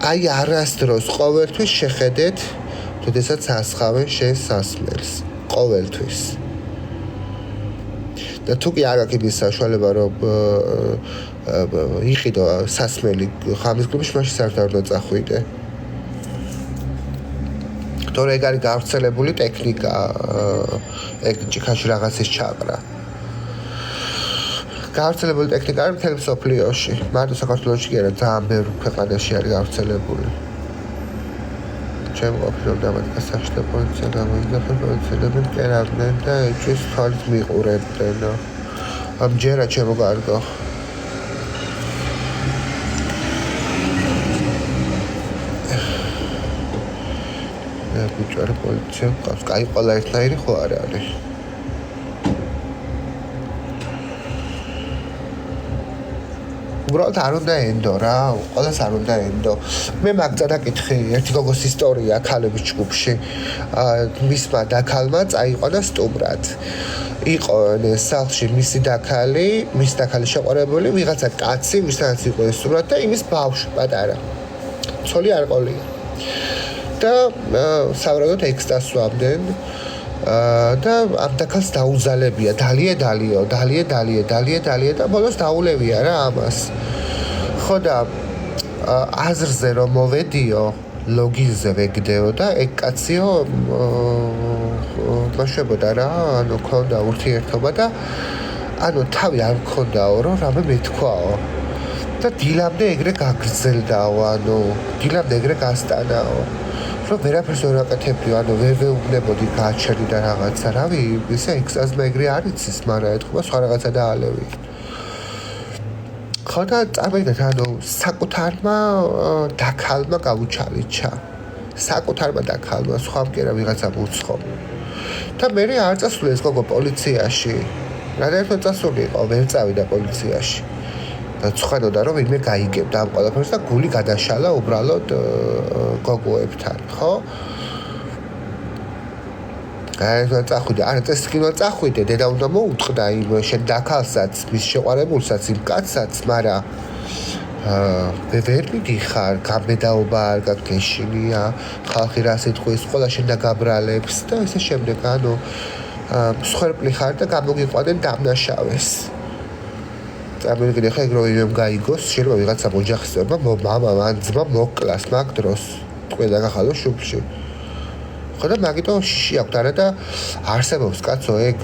აი არასდროს ყოველთვის შეხედეთ, თუდესაც ასხავენ შენ სასმელს. ყოველთვის. და თუ კი არ აქვს საშუალება რომ იყიდო სასმელი ღამის კლუბში მაშინ საერთოდ არ უნდა წახვიდე. თორე ეგ არის გავრცელებული ტექნიკა ეგ ჭიქაში რაღაცის ჩაყრა. გავრცელებული ტექნიკა არის მთელ მსოფლიოში. მარტო საქართველოში კი არა, ძალიან ბევრ ქვეყანაში არის გავრცელებული. ჩემ ყოფილობ დამატკასაშტე პოლიცია გამოიძახა პოლიციელები მკერავდნენ და ეჭვის თვალით მიყურებდნენ. ამჯერა ჩემო კარგო. ბიჭარი პოლიცია ყავს. კაი ყველა ერთნაირი ხო არ არის. უბრალოდ არ უნდა ენდო რა, ყველას არ უნდა ენდო. მე მაგ წადაკითხი ერთი გოგოს ისტორია ქალების ჯგუფში. მისმა დაქალმა წაიყვანა სტუმრად. იყო სახლში მისი დაქალი შეყვარებული, ვიღაცა კაცი, ვისაც იყო სტუმრად და იმის ბავშვი პატარა. ცოლი არ ყოლია. და საბრალოდ ექსტასვამდნენ და ამ დაქალს დაუზალებია დალია და ბოლოს დაულევია რა ამას ხო და აზრზე რომ მოვედიო ლოგინზე ვეგდეო და ეგ კაციო მაშებოდა რა ანუ ქონდა ურთიერთობა და ანუ თავი არ მქონდაო რომ რამე მეთქვაო და დილამდე ეგრე გაგრძელდაო ანუ დილამდე ეგრე გასტანაო რომ ვერაფერს ვერ აკეთებდი, ანუ ვერ ვეუბნებოდი გააჩერდიდა რაღაცა, რავი, ისე ექსტაზ მეგრი არ იცის, მაგრამ ეთქობა სხვა რაღაცა დაალევი. ხო და წარმოგიდგენთ, ანუ საკუთარმა დაქალმა გაუჩალიჩა. საკუთარმა დაქალმა, სხვამ კი არა ვიღაცამ უცხო. და მე არ წასული ეს გოგო პოლიციაში. რადგან წასული იყო, ვერ წავიდა პოლიციაში. და ცხადოდა რომ ვინმე გაიგებდა ამ ყველაფერს და გული გადაშალა უბრალოდ გოგოებთან, ხო? გაერთა წახვიდე, არა წესკილა წახვიდე, დედა უნდა მოუტყდა იმ შენ დაქალსაც, მის შეყვარებულსაც, იმ კაცსაც, მაგრამ ვერ მიდიხარ, გამედაობა არ გაგეშინია, ხალხი რა სიტყვის, ყველა შენ დაგაბრალებს და ესე შემდეგ, ანუ მსხვერპლი ხარ და გამოგიყვანენ დამნაშავეს. წარმოგიდგენთ, ხა ეგ რო ვინმე გაიგოს, შეიძლება ვიღაცა ოჯახის წევრმა, მამა, ან ძმა მოკლას მაგ დროს, თქვენ დაგახალოს შუბლში. ხო და მაგიტომ შიში აქვთ არა და არსებობს კაცო ეგ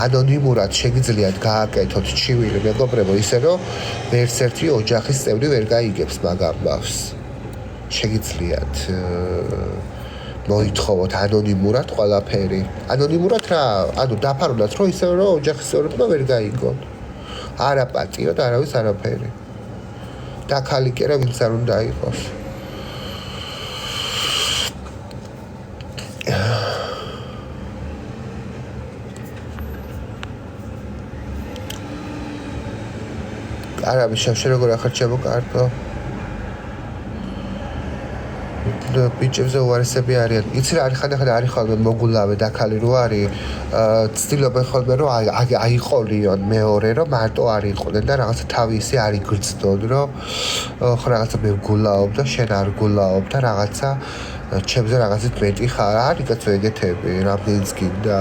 ანონიმურად შეგიძლიათ გააკეთოთ ჩივილი მეგობრებო ისე რომ ვერც ერთი ოჯახის წევრი ვერ გაიგებს მაგ ამბავს შეგიძლიათ მოითხოვოთ ანონიმურად ყველაფერი ანონიმურად რა ანუ დაფარულად რომ ისე რომ ოჯახის წევრებმა ვერ გაიგონ არა პატიო და არავის არაფერი დაქალი კი რა ვინც არ უნდა იყოს არა შევშე როგორ ახალ შემოკარტო და ბიჭებზე უარესები არიან იცი რა არის ხანდახან არის ხოლმე მოგულავე დაქალი რო არის ცდილობენ ხოლმე რომ აიყოლიონ მეორე რომ მარტო არ იყვნენ და რაღაცა თავისი არ იგრძნონ რომ ხო რაღაცა მე ვგულაობ და შენ არ გულაობ და რაღაცა ჩემზე რაღაცით მეტი ხარ არის კაცო ეგეთები რამდენიც გინდა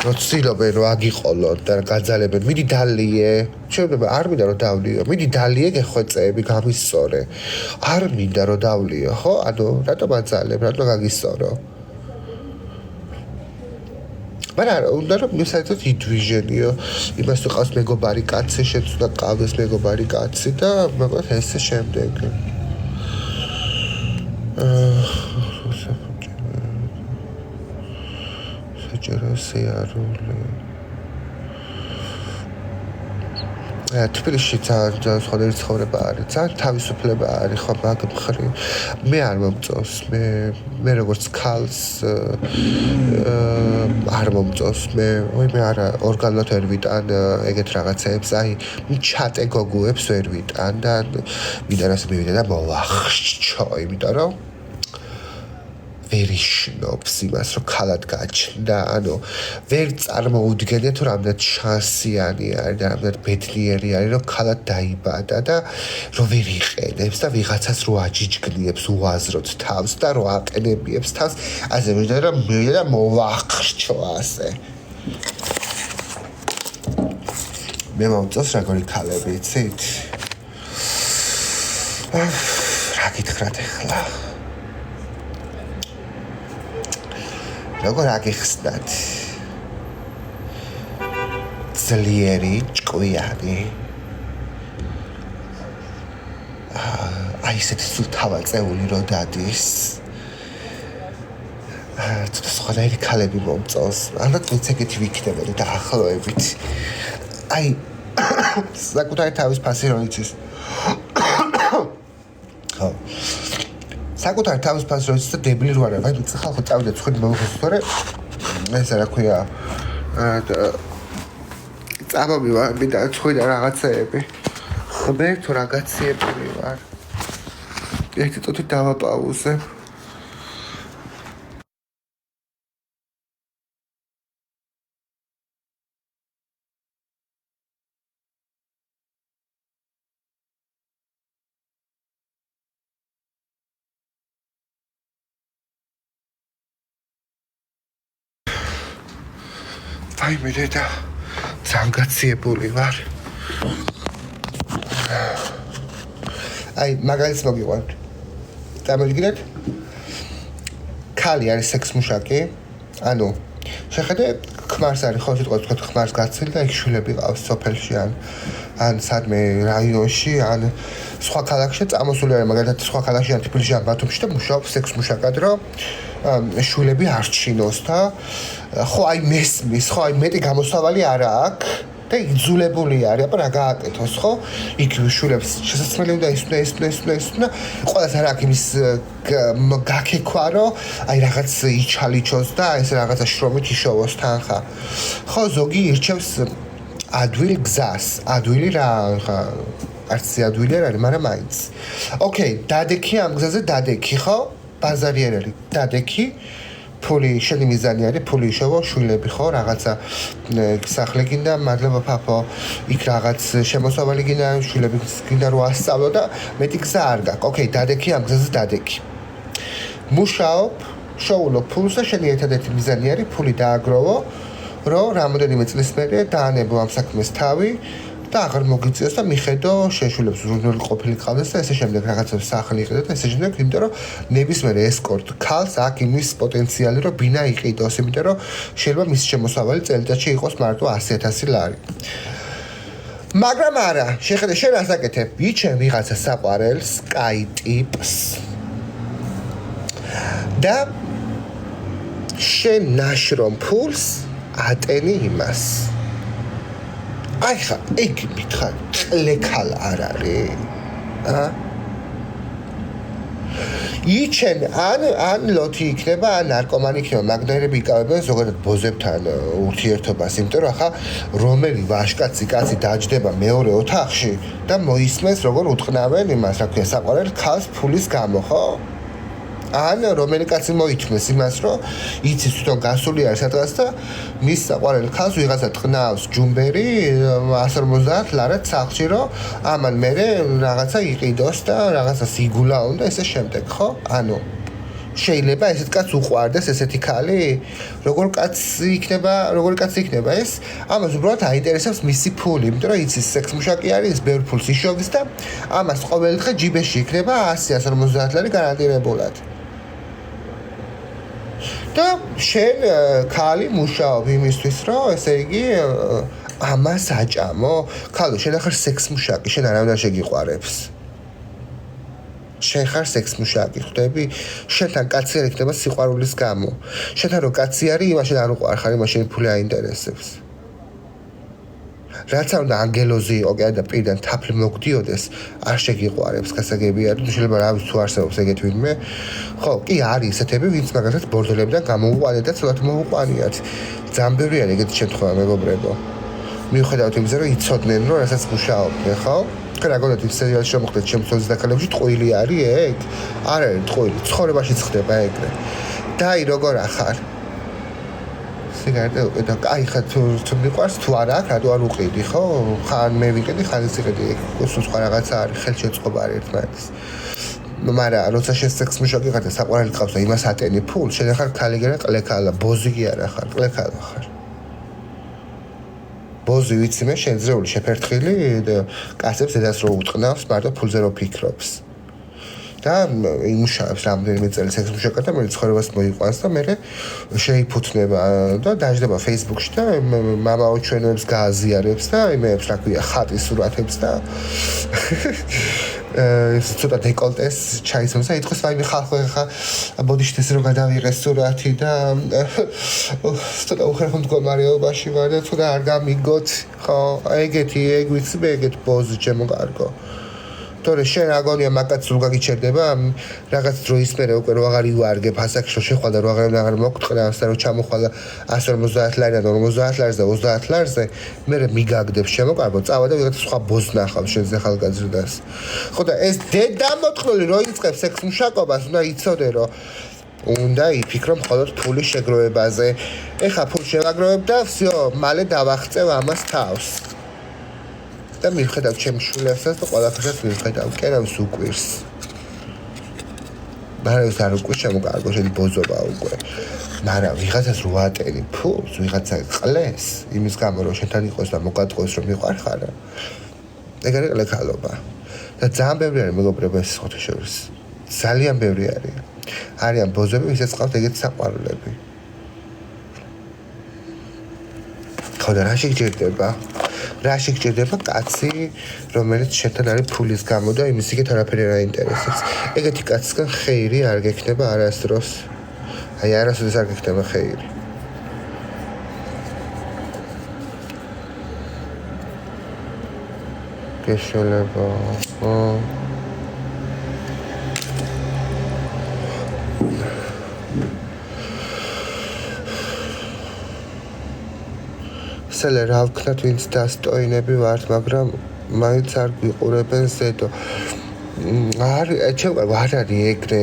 როცილობენ რომ აგიყოლოთ და გაძალებენ მიდი დალიე შეიძლება არ მინდა რომ დავლიო მიდი დალიე გეხვეწეები გამისწორე არ მინდა რომ დავლიო ხო ანუ რატომ აძალებ რატომ გაგისწორო მაგრამ უნდა რომ საერთოდ იდვიჟენიო იმას თუ ყავს მეგობარი კაცი შენც უნდა ყავდეს მეგობარი კაცი და მაგათ ესე შემდეგ სიარული თბილისში ძალიან სხვადასხვა ცხოვრება არის ძალიან თავისუფლება არის ხო მაგ მხრივ მე არ მომწონს მე როგორც ქალს არ მომწონს მე არა ორგანულად ვერ ვიტან ეგეთ რაღაცებს აი ჩატე გოგოებს ვერ ვიტან და მინდა რომ მივიდე და მოვახშჩო იმიტომ რომ ვერიშნობს იმას რომ ქალად გაჩნდა ანუ ვერ წარმოუდგენია თუ რამდენად შანსიანი არის და რამდენად ბედნიერი არის რომ ქალად დაიბადა და რომ ვერ იყენებს და ვიღაცას რო აჯიჯგნიებს უაზროდ თავს და რო აყენებიებს თავს ასე მინდა რომ მივიდე და მოვახშჩო ასე მე მომწონს როგორი ქალები იცით რა გითხრათ ახლა როგორ აგიხსნათ ძლიერი ჭკვიანი აი ესეთი სულ თავაწეული რო დადის ცოტა სხვადასხვა ქალები მომწონს ალბათ ვინც ეგეთი ვიქნებოდი დაახლოებით აი საკუთარი თავის ფასი რო იცის ხო საკუთარი თავის ფასი რო იცის და დებილი რო არა ვაი ვიცი ხალხო წავიდა ცხელი მომხოს თორე ეს რა ქვია წამომივა მინდა ცხელი რაღაცეები ხმე თუ რაღაცეები ვარ ერთი წუთი დავაპაუზე აი მე და ზანგაციებული ვარ აი მაგალითს მოგიყვანთ წარმოგიდგენთ ქალი არის სექსმუშაკი ანუ შეხედე ქმარს არის ხო სიტყვა თქვა ქმარს გაცილი და იქ შვილები ყავს სოფელში ან ან სადმე რაიონში, ან სხვა ქალაქში წამოსული არის, მაგალითად სხვა ქალაქში ან თბილისში ან ბათუმში და მუშაობს სექს მუშაკად, რომ შვილები არ ჩინოს და ხო აი მესმის, ხო აი მეტი გამოსავალი არა აქვს და იძულებული არის, აბა რა გააკეთოს, ხო? იქ შვილებს შესაძლებელი უნდა ისწვნა, ყველას არ აქვს იმის გაქეკვა, რომ აი რაღაც იჩალიჩოს და ეს რაღაცა შრომით იშოვოს თანხა. ხო, ზოგი ირჩევს ადვილ გზას, ადვილი რა, ხა არც ადვილი არ არის, მაგრამ მაინც. ოკეი, დადექი ამ გზაზე დადექი, ხო? ბაზარი არ არის, დადექი. ფული შენი მიზანი არის, ფული იშოვო, შვილები, ხო, რაღაცა სახლი გინდა, მადლობა პაპო, იქ რაღაც შემოსავალი გინდა, შვილები გინდა რომ ასწავლო და მეტი გზა არ გაქვს. ოკეი, დადექი ამ გზაზე დადექი. მუშაობ, შოულო ფულს და შენი ერთადერთი მიზანი არის ფული დააგროვო, რომ რამოდენიმე წლის მერე დაანებო ამ საქმეს თავი და აღარ მოგიწიოს და მიხედო შეშულებს რუნული ყოფილი ყავდეს და ესე შემდეგ რაღაცებს სახლი იყიდო და ესე შემდეგ, იმიტომ რომ ნებისმიერ ესკორტ ქალს აქ იმის პოტენციალი რომ ბინა იყიდოს, იმიტომ რომ შეიძლება მის შემოსავალი წელიწადში იყოს მარტო 100,000 ლარი. მაგრამ არა, შეხედე შენ რას აკეთებ? იჩენ ვიღაცა საყვარელს, კაი ტიპს და შენ ნაშრომ ფულს ატენი იმას. აი ხა, ეგ მითხარ, ყლექალ არ არის? იჩენ ან ლოთი იქნება, ან ნარკომანი იქნება, მაგნერები იკავებენ ზოგადად ბოზებთან ურთიერთობას, იმიტომ რომ ახლა რომელი ვაშკაცი კაცი დაჯდება მეორე ოთახში და მოისმენს როგორ უტყნავენ იმას, რა ქვია, საყვარელ ქალს ფულის გამო, ხო? ან რომელი კაცი მოითმეს იმას, რომ იცის თვითონ გასული არის სადღაც და მის საყვარელ ქალს ვიღაცა ტყნავს ჯუმბერი 150 ლარად სახლში, რომ ამან მერე რაღაცა იყიდოს და რაღაცა სიგულაონ და ესე შემდეგ, ხო? ანუ შეიძლება ესეთ კაცს უყვარდეს ესეთი ქალი? როგორი კაცი იქნება ეს? ამას უბრალოდ აინტერესებს მისი ფული, იმიტომ რომ იცის სექს მუშაკი არის, ბევრ ფულს იშოვის და ამას ყოველ დღე ჯიბეში იქნება 100-150 ლარი გარანტირებულად. და შენ ქალი მუშაობ იმისთვის, რომ ესე იგი ამას აჭამო. ქალო, შენ ახარ სექს მუშაკი, შენ არავინ არ შეგიყვარებს. შენ ხარ სექს მუშაკი, ხვდები? შენთან კაცი არ იქნება სიყვარულის გამო. შენთან რო კაცი არის, იმაშენ არ უყვარ ხარ, იმაშენ ფული აინტერესებს. რაც არ უნდა ანგელოზი იყო კი და პირიდან თაფლი მოგდიოდეს, არ შეგიყვარებს, გასაგებია, რომ შეიძლება რავის თუ არსებობს ეგეთ ვინმე. ხო, კი არის ესეთები, ვინც მაგალითად ბორდელებიდან გამოუყალეთ და ცოტა მოუყანიათ. ძალიან ბევრი არის ეგეთი შემთხვევა, მეგობრებო. მიუხედავად იმისა, რომ იცოდნენ, რომ რასაც მუშაობდნენ, ხო? რა გონიათ იმ სერიალში რომ მოხდეთ ჩემს 20 დაკალებში ტყუილი არის ეგ? არ არის ტყუილი, ცხოვრებაშიც ხდება ეგრე. და აი როგორ ახარ? სიგარეტა და აი ხა თუ მიყვარს თუ არა აქ რატო არ უყიდი, ხო? ხან მე ვიყიდი, ხან ის იყიდი, სხვა რაღაცა არის, ხელშეწყობა არის ერთმანეთის. მაგრამ როცა შენ სექს მუშაკი ხარ და საყვარელი ყავს და იმას ატენი ფულ, შენ ახარ ქალი გერა ყლექალა, ბოზი კი არა ხარ, ყლექალა ხარ. ბოზი ვიცი მე შენძრეული შეფერთხილი და კაცებს დედას რო უტყნავს, მარტო ფულზე რო ფიქრობს. და იმუშავებს რამდენიმე წელი სექს მუშაკად და მე ცხოვრებას მოიყვანს და მე შეიფუთნება და დაждდება Facebook-ში და მამაო ჩვენებს გააზიარებს და იმეებს რა ქვია ხატის სურათებს და ეს ცოტა დეკოლტეს ჩაისმოს და იტყვის ვაიმე ხალხო ხა ბოდიშთეს რომ გადავიღეს სურათი და ცოტა უხერხო მდგომარეობაში ვარ და ცოტა არ გამიგოთ ხო ეგეთი ეგ ვიცი მე ეგეთ ბოზი ჩემო კარგო თორე შენ აგონია მაგაც რო გაგიჩერდება რაღაც დროის მერე უკვე რო აღარ ივარგებ ასაკში რო შეხვალ და რო აღარ მოგტყნავს და რო ჩამოხვალ 150 ლარიდან 50 ლარზე და 30 ლარზე მე მიგაგდებ შემოკარგო წავა და ვიღაც სხვა ბოზს ნახავ შენზე ხალგაზრდას ხო და ეს დედა მოთხოვნილი რო იწყებს სექს მუშაკობას უნდა იცოდე რომ უნდა იფიქრო მხოლოდ ფულის შეგროვებაზე ეხა ფულს შევაგროვებ და всё მალე დავახწევ ამას თავს და მივხედავ ჩემს შვილებსაც და ყველაფერსაც მივხედავ კერავს უკვირს მაგრამ არ უკვე შემოგარგო შენი ბოზობა უკვე მაგრამ ვიღაცას რო ატენი ფულს ვიღაცა ყლეს იმის გამო რომ შენთან იყოს და მოგატყოს რომ მიყვარ ხარ ეგ არის ყლექალობა და ძალიან ბევრი არის მეგობრებო ეს ხოთაშორის ძალიან ბევრი არის არიან ბოზები ვისაც ყავთ ეგეთი საყვარლები ხო და რა შეგჭირდება კაცი რომელიც შეთან არის ფულის გამო და იმის იქით არაფერი არ აინტერესებს ეგეთი კაცისგან ხეირი არ გექნება არასდროს აი არასოდეს არ გექნება ხეირი გეშველება სელე რა ვქნათ ვინც დასტოინები ვართ მაგრამ მაინც არ გვიყურებენ ზედო არ არის ეგრე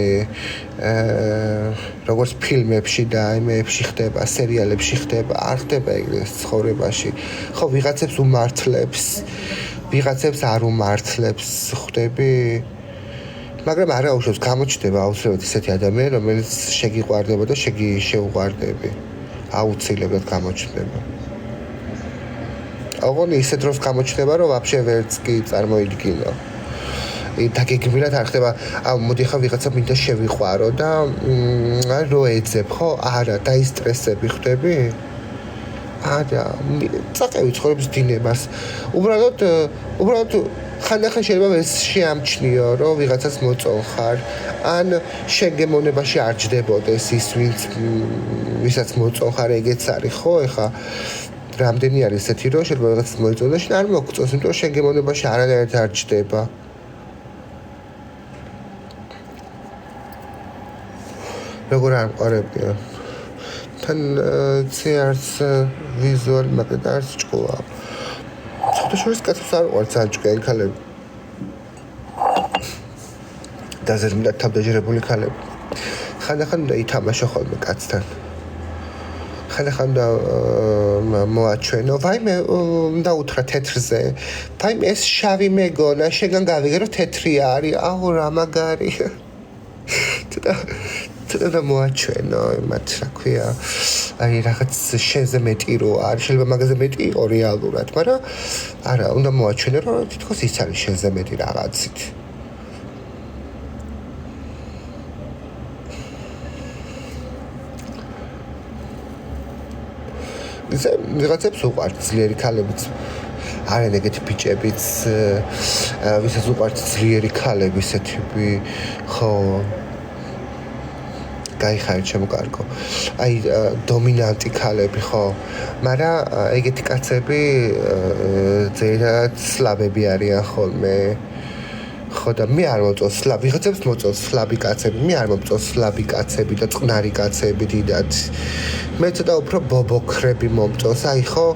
როგორც ფილმებში და აიმეებში ხდება სერიალებში ხდება არ ხდება ეგრე ცხოვრებაში ხო ვიღაცებს უმართლებს ვიღაცებს არ უმართლებს ხვდები მაგრამ არა უშავს გამოჩნდება აუცილებლად ისეთი ადამიანი რომელიც შეგიყვარდება და შეუყვარდები აუცილებლად გამოჩნდება აღონი ისეთ დროს გამოჩნდება რომ ვაფშე ვერც კი წარმოიდგინო დაგეგმილად არ ხდება მოდი ხა ვიღაცა მინდა შევიყვარო და რო ეძებ ხო არა დაისტრესები ხვდები არა წაყევი ცხოვრების დინებას უბრალოდ ხანდახან შეიძლება ეს შეამჩნიო რომ ვიღაცას მოწონხარ ან შეგემონებაში არ ჯდებოდეს ის ვისაც მოწონხარ ეგეც არის ხო ეხა რამდენი არის ესეთი რომ შეიძლება ვიღაცას მოიწონოს და არ მოგწონს იმიტომ რომ შეგემონებაში არანაირად არ ჯდება როგორ არ მყარებია თან ცერს ვიზუალი მაგრამ არც ჭკუა შორის კაცებს არ ვარ ძალიან ჭკვიანი ქალები დაზერმდა თავდაჯერებული ქალები ხანდახან უნდა ითამაშო ხოლმე კაცთან ხანდახან და მოაჩვენო ვაიმე უნდა უთხრა თეთრზე ვაიმე ეს შავი მეგონა შეგან გავიგე რომ თეთრი არის აუ რა მაგარი და მოაჩვენო მათ რა ქვია აი რაღაც შენზე მეტი რო არის შეიძლება მაგაზე მეტი იყო რეალურად მაგრამ არა უნდა მოაჩვენო რომ თითქოს ის არის შენზე მეტი რაღაცით ისე ვიღაცებს უყვართ ძლიერი ქალებიც არიან ეგეთი ბიჭებიც ვისაც უყვართ ძლიერი ქალები ისეთები ხო გაიხარეთ შემოკარგო აი დომინანტი ქალები ხო მაგრამ ეგეთი კაცები ძირითადად სლავები არიან ხოლმე ხო და მე არ მოწონს ვიღაცებს მოწონს სლავი კაცები მე არ მომწონს სლავი კაცები და წყნარი კაცები დიდად მე ცოტა უფრო ბობოქრები მომწონს აი ხო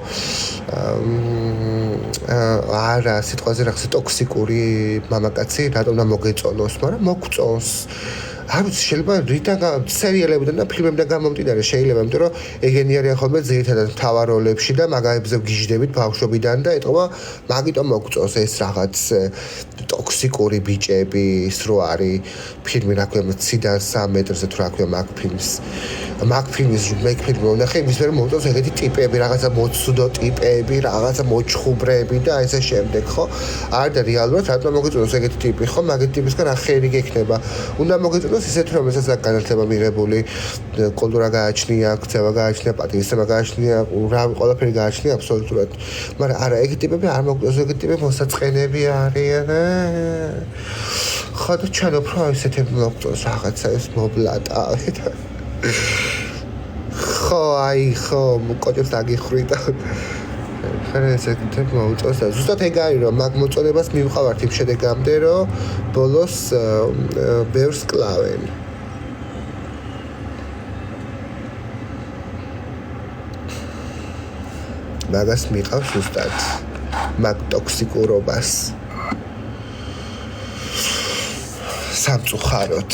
არა სიტყვაზე რაღაცა ტოქსიკური მამაკაცი რატომ და მოგეწონოს მაგრამ მოგწონს არ ვიცი შეიძლება რიდან სერიალებიდან და ფილმებიდან გამომდინარე შეიძლება იმიტომ რომ ეგენი არიან ხოლმე ძირითადად მთავარ როლებში და მაგაებზე ვგიჟდებით ბავშვობიდან და ეთქობა მაგიტომ მოგწონს ეს რაღაც ტოქსიკური ბიჭები ის რო არის ფილმი რა ქვია ციდან 3 მეტრზე თუ რა ქვია მაგ ფილმის ვნახე იმის მერე მომწონს ეგეთი ტიპები რაღაცა მოცუდო ტიპები რაღაცა მოჩხუბრები და ესე შემდეგ ხო არ და რეალურად რატომ მოგეწონოს ეგეთი ტიპი ხო მაგეთი ტიპისგან რა ხერი გექნება უნდა მოგეწონოს ისეთ რომელსაც აქ განათლება მიღებული კულტურა გააჩნია ქცევა გააჩნია პატრიოტიზმი გააჩნია რა ყველაფერი გააჩნია აბსოლუტურად მაგრამ არა ეგეთი ტიპები არ მოგწონს ეგეთი ტიპები მოსაწყენები არიან ხო და ჩვენ უფრო ისეთები მოგწონს რაღაცა ეს მობლატა ხო აი ხო კოჭებს დაგიხრიდა ხარ ესეთი მოუწონს და ზუსტად ეგ არის რომ მაგ მოწონებას მივყავართ იმ შედეგამდე რომ ბოლოს ბევრს კლავენ მაგას მიყავს ზუსტად მაგ ტოქსიკურობას სამწუხაროდ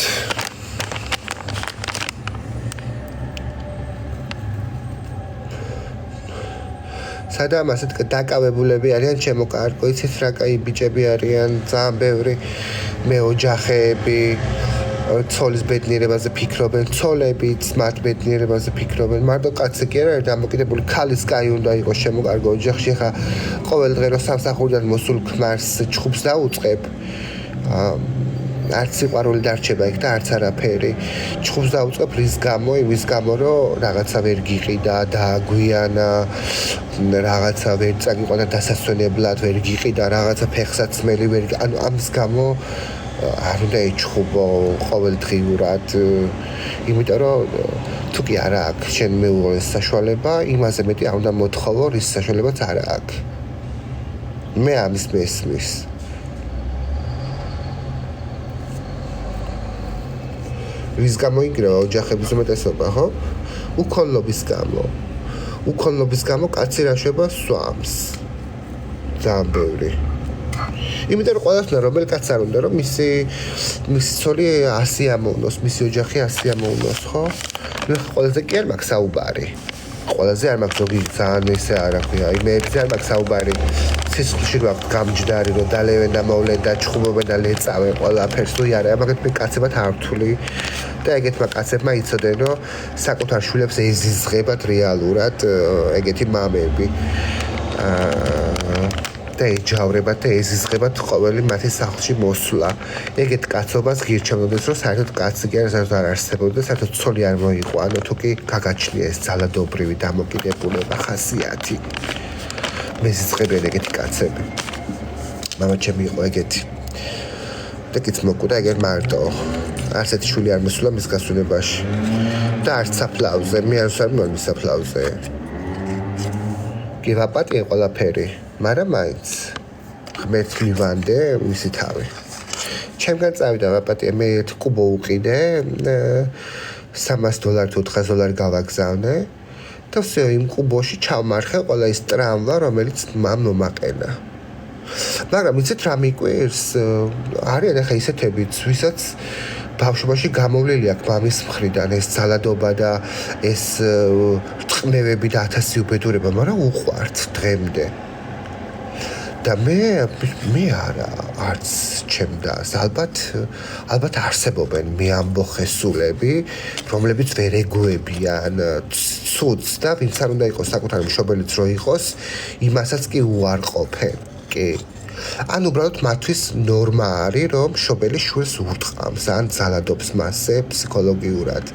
სადამ ასეთ დაკავებულები არიან ჩემო კარგო იცით რა კაი ბიჭები არიან ძალიან ბევრი მეოჯახეები ცოლის ბედნიერებაზე ფიქრობენ ცოლებიც მათ ბედნიერებაზე ფიქრობენ მარტო კაცი კი არა დამოკიდებული ქალის კაი უნდა იყოს ჩემო კარგო ოჯახში ხა ყოველ დღე რომ სამსახურიდან მოსულ ქმარს ჩხუბს დაუწყებ არც სიყვარული დარჩება იქ და არც არაფერი. ჩხუბს დაუწყებ რის გამო, იმის გამო, რომ რაღაცა ვერ გიყიდა, დააგვიანა, რაღაცა ვერ წაგიყვანა დასასვენებლად, ვერ გიყიდა, რაღაცა ფეხსაცმელი ვერ ანუ ამის გამო არ უნდა ეჩხუბო ყოველდღიურად. იმიტომ რომ თუ კი არა აქვს შენ მეუღლეს საშუალება, იმაზე მეტი არ უნდა მოთხოვო, რის საშუალებაც არ აქვს. მე ამის მესმის. რის გამო იგრევა ოჯახების უმეტესობა, ხო? უქონლობის გამო კაცი რაშვება სვამს. ძალიან ბევრი. იმიტომ რომ ყველასნა რომელი კაც არ უნდა რომ მისი ცოლი 100 ამოვნოს, მისი ოჯახი 100 ამოვნოს, ხო? ყველაზე კი არ მაქვს საუბარი. ყველაზე არ მაქვს ზოგი ძალიან ესე არ აქვია, იმეებზე არ მაქვს საუბარი. სისხლში ვაქვს გამჯდარი, რომ დალევენ და მოვლენ და ჩხუბობენ და ლეწავენ ყველაფერს, თუ არა, მაგათ მე კაცებად არ ვთვლი. და ეგეთმა კაცებმა იცოდნენ, რომ საკუთარ შვილებს ეზიზღებათ რეალურად ეგეთი მამები. და ეჯავრებათ და ეზიზღებათ ყოველი მათი სახლში მოსვლა. ეგეთ კაცობას გირჩევნოდეს, რომ საერთოდ კაცი კი არ არსებობდა და საერთოდ ცოლი არ მოიყვანო, თუ კი გაგაჩნია ეს ძალადობრივი დამოკიდებულება, ხასიათი. მეზიზღებენ ეგეთი კაცები. მამა ჩემი იყო ეგეთი. და კიც მოკვდა ეგერ მარტო. არცეთი შვილი არ მოსულა მის გასვენებაში. და არც საფლავზე, მე არ ვსარმოვ საფლავზე. კი ვაპატიე ყველაფერი. მაგრამ მაინც ღმერთს მივანდე მისი თავი. ჩემგან წავიდა ვაპატიე, მე ერთ კუბო უყიდე, $300 თუ $400 გავაგზავნე და всё იმ კუბოში ჩავმარხე ყველა ის ტრამვა, რომელიც მამ მომაყენა. მაგრამ იცით რა მიკვირს? არიან ახლა ისეთებიც, ვისაც ბავშვობაში გამოვლილი აქვს მამის მხრიდან ეს ძალადობა და ეს რწყმევები და 1000 უბედურება, მაგრამ უყვართ დღემდე. და მე არა არც ჩემდას ალბათ არსებობენ მეამბოხესულები, რომლებიც ვერ ეგუებიან ცუდს და ვინც არ უნდა იყოს საკუთარი მშობელიც რო იყოს, იმასაც კი უარყოფენ. კი. ან უბრალოდ მათთვის ნორმა არის, რომ მშობელი შვილს ურტყამს, ან ძალადობს მასზე ფსიქოლოგიურად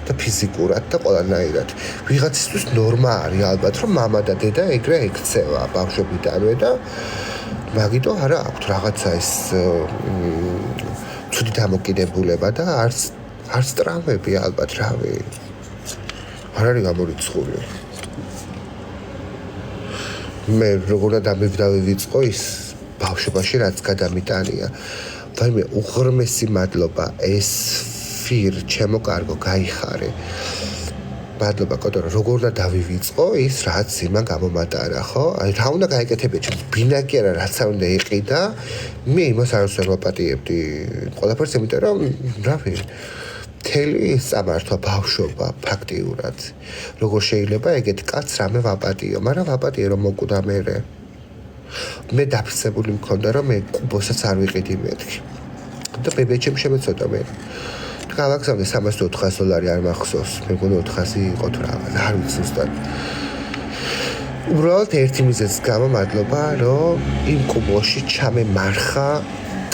და ფიზიკურად და ყველანაირად. ვიღაცისთვის ნორმა არის ალბათ, რომ მამა და დედა ეგრე ექცევა ბავშვობიდანვე და მაგიტო არა აქვთ რაღაცა ეს ცუდი დამოკიდებულება და არც ტრამვები ალბათ რავი. არ არის გამორიცხული. მე როგორ და დამივიწყო ის ბავშვობაში რაც გადამიტანია. ვაიმე უღრმესი მადლობა ეს ფირ ჩემო კარგო გაიხარე. მადლობა კოტორო როგორ და დავივიწყო ის რაც იმან გამომატარა, ხო? აი რა უნდა გაეკეთებია ჩემს ბინა კი არა რაც არ უნდა იყიდა. მე იმას არ ვაპატიებდი ყველაფერს, იმიტომ რომ რავი მთელი სამართვა ბავშვობა ფაქტიურად. როგორ შეიძლება ეგეთ კაცს რამე ვაპატიო, მაგრამ ვაპატიე რომ მოკვდა მერე. მე დაფიქსებული მქონდა რომ მე კუბოსაც არ ვიყიდი მეთქი. და ბებეჩემ შემეცოდა მე. გავაგზავნე $300-400 არ მახსოვს. მე მგონი 400 იყო თუ რაღაცა, არ ვიცი ზუსტად. უბრალოდ ერთი მიზეზის გამო მადლობა, რომ იმ კუბოში ჩამემარხა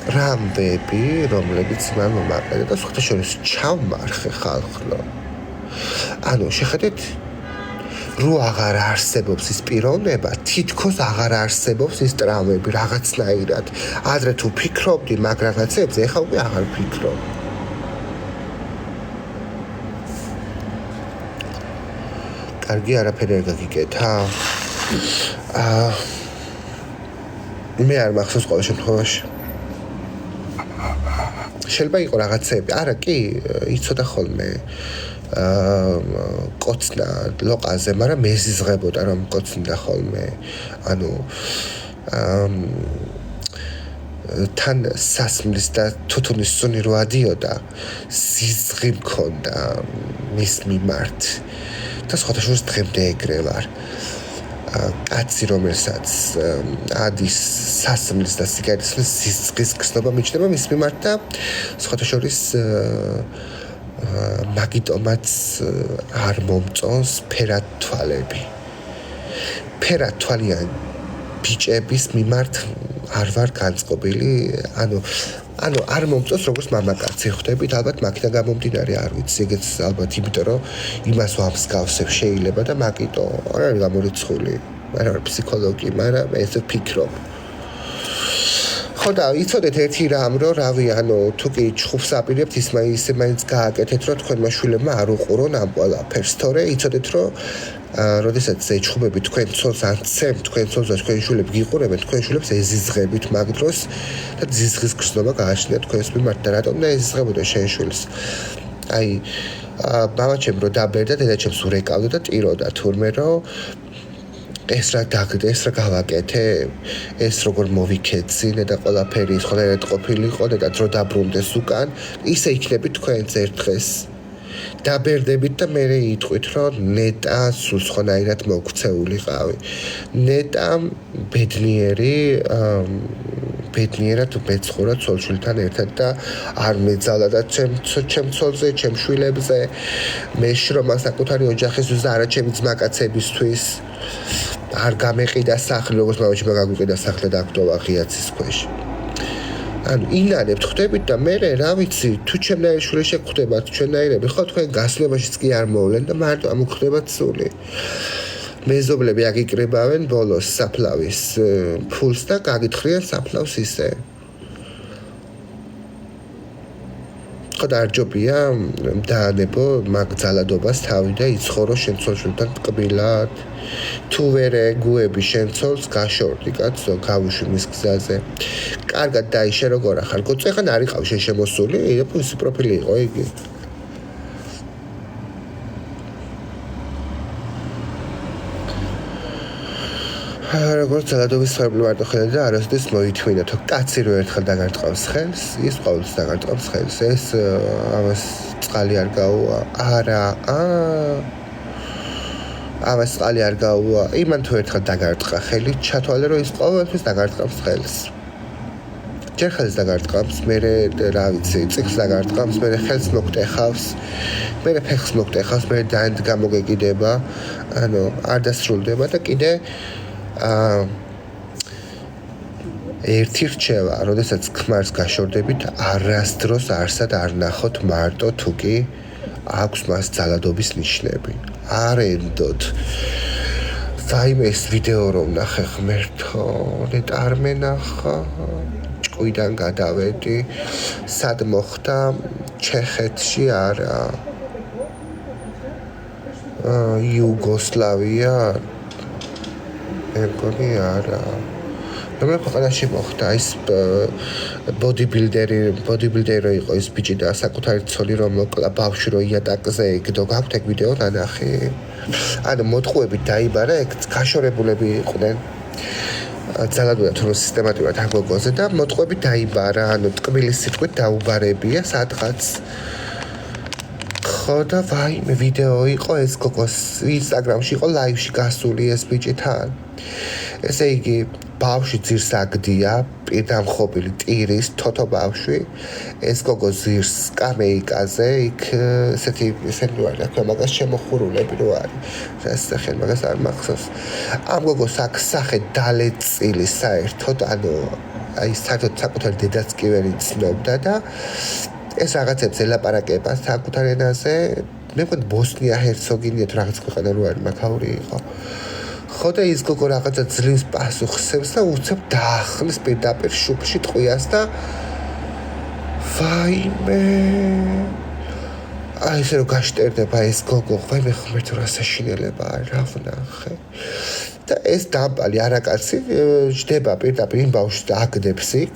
ტრამვები, რომლებიც მან მომაყენა და სხვათა შორის ჩავმარხე ხალხო. ანუ შეხედეთ რო აღარ არსებობს ის პიროვნება, თითქოს აღარ არსებობს ის ტრამვები რაღაცნაირად. ადრე თუ ფიქრობდი მაგ რაღაცებზე, ეხლა უკვე აღარ ფიქრობ. კარგი არაფერი არ გაგიკეთა. მე არ მახსოვს ყოველ შემთხვევაში. შეიძლება იყო რაღაცები, არა კი, იცოდა ხოლმე კოცნა ლოყაზე, მაგრამ მეზიზღებოდა რომ კოცნდა ხოლმე. ანუ თან სასმლის და თუთუნის სუნი რო ადიოდა, სიზღი მქონდა მის მიმართ. და სხვათა შორის დღემდე ეგრე ვარ. კაცი რომელსაც ადის სასმლის და სიგარეტის სიზღის გზნობა მიჩნდება მის მიმართ და სხვათა შორის მაგიტომაც არ მომწონს ფერად თვალები. ფერად თვალიან ბიჭების მიმართ არ ვარ განწყობილი, ანუ ანუ არ მომწონს როგორც მამაკაცი ხვდებით ალბათ მაგიდან გამომდინარე არ ვიცი ეგეც ალბათ იმიტომ რომ იმას ვამსგავსებ შეიძლება და მაგიტო არ არის გამორიცხული არ არის ფსიქოლოგი მაგრამ ესე ვფიქრობ ხო და იცოდეთ ერთი რამ რომ რავი ანუ თუ კი ჩხუბს აპირებთ ის მაინც გააკეთეთ რომ თქვენმა შვილებმა არ უყურონ ამ ყველაფერს თორე იცოდეთ რომ როდესაც ეჩხუბები თქვენ ცოლს არ ცემთ თქვენ ცოლს და თქვენი შვილები გიყურებენ თქვენ შვილებს ეზიზღებით მაგ დროს და ზიზღის გრძნობა გააჩნია თქვენს მიმართ და რატომ და ეზიზღებოდა შენ შვილს აი მამაჩემ რო დაბერდა დედაჩემს ურეკავდა და ტიროდა თურმე რომ ეს რა დაგდეს რა გავაკეთე ეს როგორ მოვიქეცინე და ყველაფერი ხოლმე ყოფილიყო და დრო დაბრუნდეს უკან ისე იქნებით თქვენც ერთ დღეს დაბერდებით და მე იტყვით რომ ნეტა სულ სხვანაირად მოქცეულიყავი ნეტა ბედნიერად მეცხოვრა ცოლშვილთან ერთად და არ მეძალა და ჩემ ცოლზე ჩემ შვილებზე მე შრომა საკუთარი ოჯახისთვის და არა ჩემი ძმაკაცებისთვის არ გამეყიდა სახლი როგორც მამაჩემ გაგვიყიდა სახლი და აკდოვა ღიაცის ქვეშ ანუ ინანებთ ხვდებით და მე რა ვიცი თუ ჩემნაირი შვილი შეგხვდებათ ჩვენნაირები ხო თქვენ გასვლებაშიც კი არ მოვლენ და მარტო ამოგხვდებათ სული მეზობლები აგიკრებავენ ბოლოს საფლავის ფულს და გაგითხრიან საფლავს ისე ხო და არჯობია დაანებო მაგ ძალადობას თავი და იცხოვრო შენ ცოლშვილთან ტკბილად თუ ვერ ეგუები შენ ცოლს გაშორდი კაცო გავუშვი მის გზაზე კარგად დაიშე როგორ ახარ კოცო ეხლა არ იყავ შენ შემოსული ისი პროფილი იყო იგი როგორც ძალადობის ხარბლი მარტო ხედა და არასოდეს მოითმინა თუ კაცი რო ერთხელ დაგარტყავს ხელს ის ყოველთვის დაგარტყავს ხელს ეს ამას წყალი არ გაუვა არა ამას წყალი არ გაუვა იმან თუ ერთხელ დაგარტყა ხელი ჩათვალე რომ ის ყოველთვის დაგარტყავს ხელს ჯერ ხელს დაგარტყავს მე რა ვიცი წიგს დაგარტყავს მე ხელს მოგტეხავს მე ფეხს მოგტეხავს მე დანդ გამოგეკიდება ანუ არ დასრულდება და კიდე ერთი რჩევა, როდესაც ქმარს გაშორდებით, არასდროს არსად არ ნახოთ მარტო თუ კი აქვს მას ძალადობის ნიშნები. არ ენდოთ. ვაიმე ეს ვიდეო რომ ნახე ღმერთო, ნეტ არ მენახა. ჭკვიდან გადავედი. სად მოხდა? ჩეხეთში არა. იუგოსლავია მეგონი არა. რომელ ქვეყანაში მოხდა ის ბოდიბილდერი იყო ის ბიჭი და საკუთარი ცოლი რომ მოკლა ბავშვი რო იატაკზე იგდო გაქვთ ეგ ვიდეო დანახი. ანუ მოტყუებით დაიბარა ეგ გაშორებულები იყვნენ. ძალადურად რომ სისტემატურად აგოგოზე და მოტყუებით დაიბარა, ანუ ტკბილის სიტყვით დაუბარებია სადღაც. ხო და ვაიმე ვიდეო იყო ეს გოგოს ინსტაგრამში იყო ლაივში გასული ეს ბიჭი თან. ესე იგი ბავშვი ძირს აგდია პირდამხობილი ტირის თოთო ბავშვი ეს გოგო ძირს კამეიკაზე იქ ესეთი ვარ და მაგას შემოხურულები რო არის ეს სახელი მაგას არ მახსოვს ამ გოგოს აქ სახე დალეწილი საერთოდ ანუ აი საერთოდ საკუთარ დედაც კი ვერ იცნობდა და ეს რაღაცებს ელაპარაკება საკუთარ ენაზე მე მგონი ბოსნია ჰერცოგინია თუ რაღაც ქვეყანა რო არის მაქაური იყო ხო და ის გოგო რაღაცა ძლივს პასუხსებს და უცებ დაახლის პირდაპირ შუბლში ტყვიას და ვაიმე აი ესე რომ გაშტერდება ეს გოგო ვაიმე ღმერთო რა საშინელება რა ვნახე და ეს დამპალი არაკაცი ჯდება პირდაპირ იმ ბავშვს და აგდებს იქ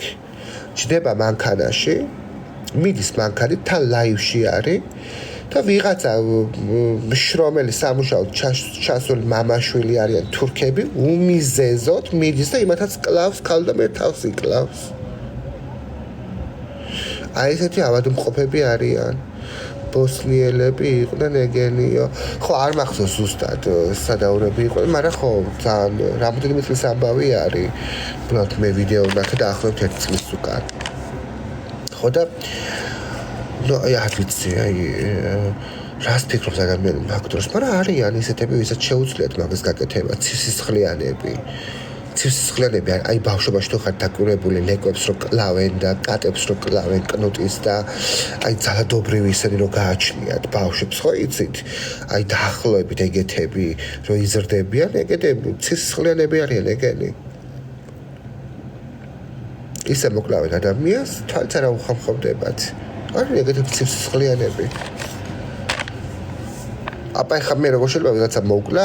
ჯდება მანქანაში მიდის მანქანით თან ლაივში არის და ვიღაცა შრომელი სამუშაოდ ჩასული მამაშვილი არიან თურქები უმიზეზოდ მიდის და იმათაც კლავს ქალ და მე თავს იკლავს აი ესეთი ავადმყოფები არიან ბოსნიელები იყვნენ ეგენიო ხო არ მახსოვს ზუსტად სადაურები იყვნენ მაგრამ ხო ძალიან რამდენიმე წლის ამბავი არის უბრალოდ მე ვიდეო ვნახე და ახლობთ 1 წლის უკან ხო და ну არ ვიცი აი რას ფიქრობს ადამიანი მაგ დროს მაგრამ არიან ისეთები ვისაც შეუძლიათ მაგას გაკეთება ცისისხლიანები ცივსისხლიანები აი ბავშვობაში თუ ხარ დაკვირვებული ლეკვებს რო კლავენ და კატებს რო კლავენ კნუტის და აი ძალადობრივი ისინი რო გააჩნიათ ბავშვებს ხო იცით აი დაახლოებით ეგეთები რო იზრდებიან ეგეთები ცივსისხლიანები არიან ეგენი ისე მოკლავენ ადამიანს თვალს არა უხამხობდებათ არის ეგეთები ცივსისხლიანები აბა ეხლა მე როგორ შეიძლება ვიღაცა მოკლა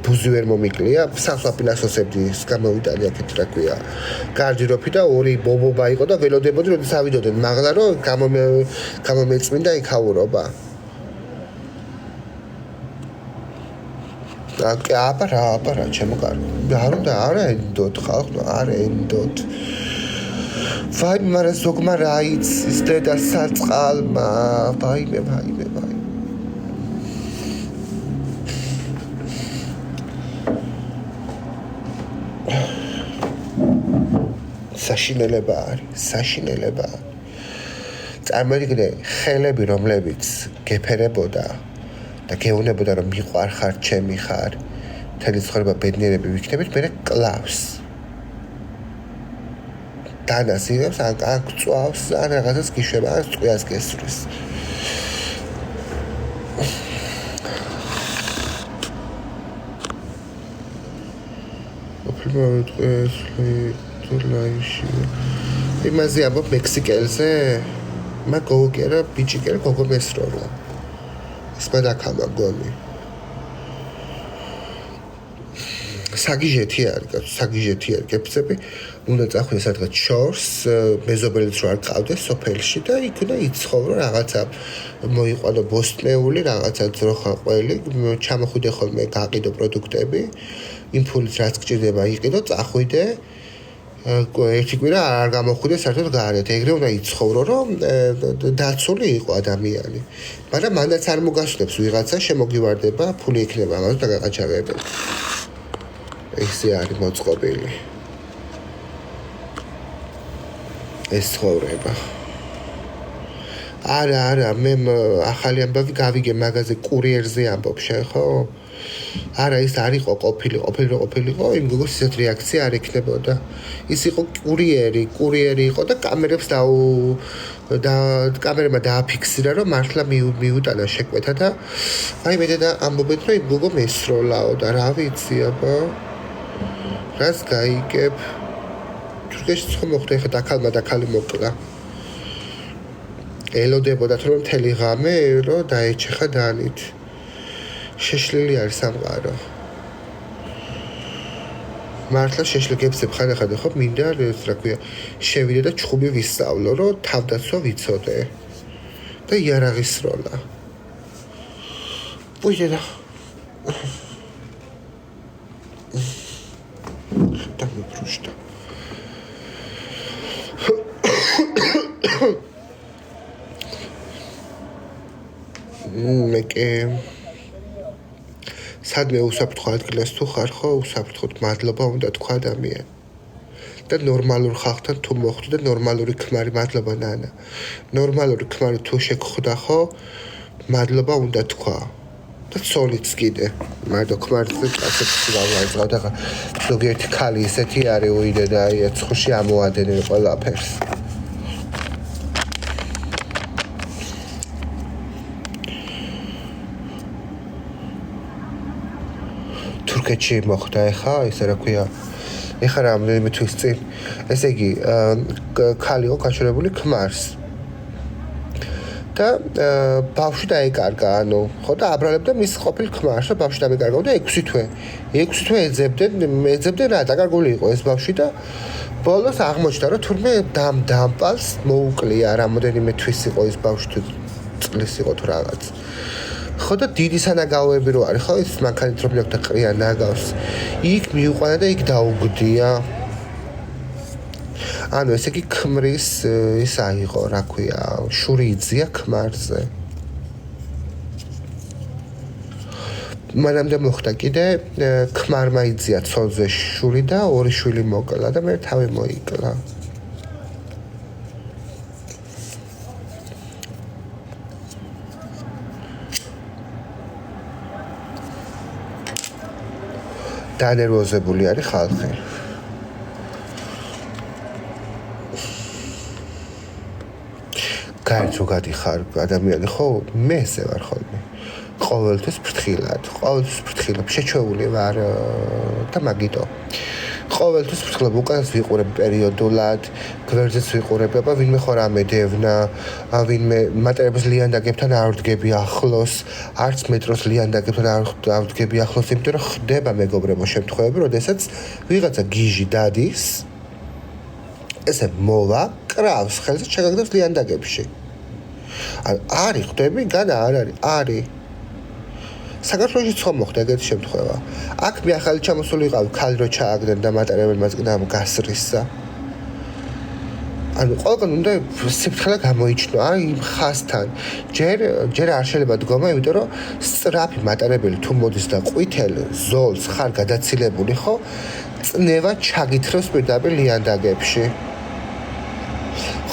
ბუზი ვერ მომიკლია სასვაფინანსოსებდი გამოვიტანი აქეთ რა ქვია გარდიროფი და ორი ბობობა იყო და ველოდებოდი როდის ავიდოდნენ მაღლა რომ გამომეწმინდა იქაურობა აბა რა ჩემო კარგი არა ენდოთ ხალხო არა ენდოთ ვაი მარა ზოგმა რა იცის დედა საწყალმა ვაიმე საშინელება არის წარმოიდგინე ხელები რომლებიც გეფერებოდა და გეუნებოდა რომ მიყვარ ხარ ჩემი ხარ მთელი ცხოვრება ბედნიერები ვიქნებით მე კლავს დანას იღებს ან გწვავს ან რაღაცას გიშვება ან წყვიას გესვრის ლაიში იმაზე ამბობ მექსიკელზე მაგ გოგო ბიჭი კი არა გოგო მესროლა ის მადაკამა გონი საგიჟეთი არის გეფცები უნდა წახვიდე სადღაც შორს მეზობელიც რო არ ყავდეს სოფელში და იქ უნდა იცხოვრო რაღაცა მოიყვანო ბოსტნეული რაღაცა ძროხაყველი ჩამოხვიდე ხოლმე გაყიდო პროდუქტები იმ ფულით რაც გჭირდება იყიდო წახვიდე ერთი კვირა არ გამოხვიდე საერთოდ გარეთ ეგრე უნდა იცხოვრო რომ დაცული იყო ადამიანი მაგრამ მანდაც არ მოგასწრებს ვიღაცა შემოგივარდება ფული იქნება ამას და გაგაჩაღებენ ესე არის მოწყობილი ეს ცხოვრება არა მე ახალი ამბავი გავიგე მაგაზე კურიერზე ამბობ შენ ხო არა ის არ იყო ყოფილიყო იმ გოგოს ისეთ რეაქცია არ ექნებოდა ის იყო კურიერი იყო და კამერებს და კამერებმა დააფიქსირა რომ მართლა მიუტანა შეკვეთა და აი მე და ამბობენ რომ იმ გოგო მესროლაო და რა ვიცი აბა რას გაიგებ თურქეთში ხო მოხდა ეხა დაქალი მოკლა ელოდებოდა რომ მთელი ღამე რომ დაეჩეხა დანით შეშლილი არის სამყარო მართლა შეშლილებს ხანახან ხო მინდა რა ქვია შევიდე და ჩხუბი ვისწავლო რომ თავდაცვა ვიცოდე და იარაღის როლა ვუჟედა და მიფრუშტა მეკე სადმე უსაფრთხო ადგილას თუ ხარ ხო უსაფრთხოდ მადლობა უნდა თქვა ადამიან და ნორმალურ ხალხთან თუ მოხვდი და ნორმალური ქმარი მადლობა ნანა ნორმალური ქმარი თუ შეგხვდა ხო მადლობა უნდა თქვა და ცოლიც კიდე მარტო ქმარზე კაცებს გავაიწყავ და ზოგიერთი ქალი ისეთი არის უიდე და აი ეცხოში ამოადენენ ყველაფერს თურქეთში მოხდა ეხა ისე რა ქვია ეხა რამდენიმე თვის წინ ესე იგი ქალი იყო გაჩერებული ქმარს და ბავშვი დაეკარგა ანუ ხო და აბრალებდა მის ყოფილ ქმარს და ბავშვი დაეკარგა და 6 თვე ეძებდნენ რა დაკარგული იყო ეს ბავშვი და ბოლოს აღმოჩნდა რომ თურმე დამპალს მოუკლია რამოდენიმე თვის იყო ეს ბავშვი თუ წლის იყო თუ რაღაც ხო და დიდი სანაგავოები რო არის ხო ის მანქანით რომ მიაქვს და ყრია ნაგავს იქ მიუყვანა და იქ დაუგდია ანუ ესე იგი ქმრის ის აიღო რა ქვია შური იძლია ქმარზე მანამდე მოხდა კიდე ქმარმა იძლია ცოლზე შური და 2 შვილი მოკლა და მე თავი მოიკლა დანერვოზებული არის ხალხი გარეთ რო გადიხარ ადამიანი ხო მე ესე ვარ ხოლმე ყოველთვის ფრთხილად შეჩვეული ვარ და მაგიტო ყოველთვის ფრთხილად უკანას ვიყურებ პერიოდულად გვერდზეც ვიყურებ აბა ვინმე ხო რამე დევნა ვინმე მატარების ლიანდაგებთან არ ვდგები ახლოს არც მეტროს ლიანდაგებთან არ ვდგები ახლოს იმიტომ რომ ხდება მეგობრებო შემთხვევები როდესაც ვიღაცა გიჟი დადის ესე მოვა კრავს ხელზე შეგაგდებს ლიანდაგებში არის ხდები განა არ არის საქართველოში ხომ მოხდა ეგეთი შემთხვევა. აქ მე ახალი ჩამოსული ვიყავ, ქალი რო ჩააგდნენ და მატარებელმა წინა გასრისა. ანუ ყველგან უნდა სიფრთხილე გამოიჩნო, აი იმ ხასთან. ჯერ არ შეიძლება დგომა, იმიტომ რომ სწრაფი მატარებელი თუ მოდის და ყვითელ ზოლს ხარ გადაცილებული, ხო? წნევა ჩაგითხროს პირდაპირ ლიანდაგებში.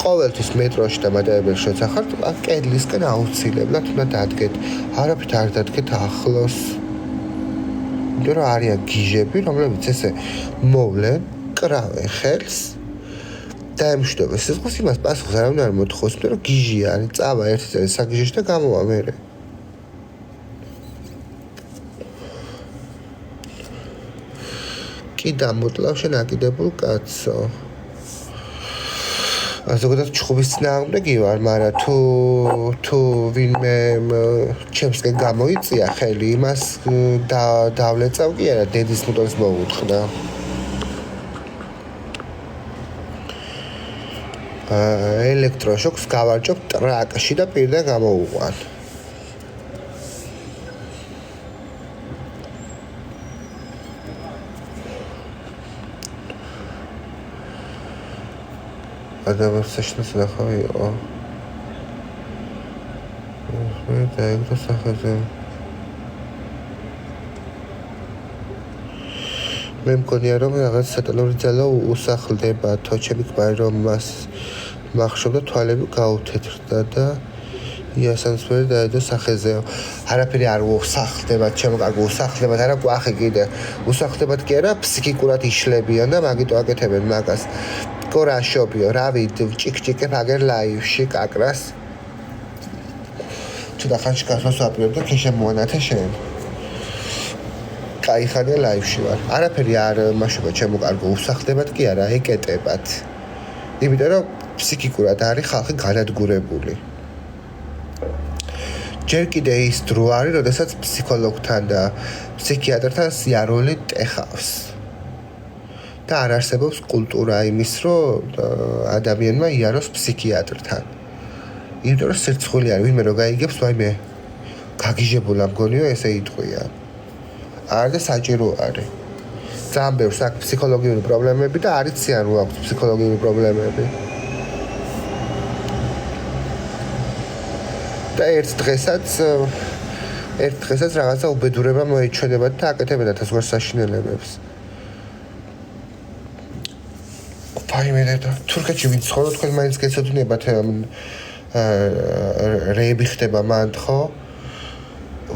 ყოველთვის მეტროში და მატარებელში როცა ხართ, კედლისკენ აუცილებლად უნდა დადგეთ. არაფრით არ დადგეთ ახლოს. იმიტომ რომ არიან გიჟები, რომლებიც ესე მოვლენ, კრავენ ხელს და ემშვიდობენ სისხლს იმას პასუხს არავინ არ მოთხოვს, იმიტომ რომ გიჟი არის, წავა ერთი წელი საგიჟეში და გამოვა მერე. კი დამოტლავ შენ აკიდებულ კაცო. ზოგადად ჩხუბის წინააღმდეგი ვარ, მაგრამ თუ ვინმე ჩემსკენ გამოიწია ხელი, იმას დავლეწავ კი არა, დედის მუტონს მოუთხნა. ელექტროშოკს გავარჯობ ტრაკში და პირდან გამოუყვან. ადამიანს შეშნას ნახავი იყო. მე დაიგდო სახეზე. მე მგონია რომ რაღაც სატელური ძალა უსახლდება, თო ჩემი კვარი რომ მას მახშობდა თვალები გაუთეთრდა და იასანსფერი დაედო სახეზეო. არაფერი არ უსახლდება, ჩემო კარგო უსახლდებათ, არა კვახი კიდე. უსახლდებათ კი არა, ფსიქიკურად იშლებიან და მაგიტო აკეთებენ მაგას. გორაშობიო, რავი, ჭიკჭიკებ აგერ ლაივში კაკრას. ცოტა ხანში კაცოს ვაპირებ და ქეშე მოანათე შენ. კაი ხანია ლაივში ვარ. არაფერი არ მაშობა ჩემო კარგო უსახლდებათ კი არა, ეკეტებათ. იმიტომ რომ ფსიქიკურად არის ხალხი განადგურებული. ჯერ კიდე ის დრო არის, როდესაც ფსიქოლოგთან და ფსიქიატრთან სიარული ტეხავს. და არ არსებობს კულტურა იმის, რომ ადამიანმა იაროს ფსიქიატრთან. იმიტომ რომ სირცხვილი არის, ვინმე რო გაიგებს, ვაიმე, გაგიჟებულა მგონიო, ესე იტყვია. არ და საჭირო არის. ძალიან ბევრს აქვს ფსიქოლოგიური პრობლემები და არ იციან რომ აქვს ფსიქოლოგიური პრობლემები. და ერთ დღესაც რაღაცა უბედურება მოეჩვენებათ და აკეთებენ ათასგვარ საშინელებებს. ვაიმე და თურქეთში ვინც ხოლმე თქვენ მაინც გეცოდნებათ რეები ხდება მანდ ხო?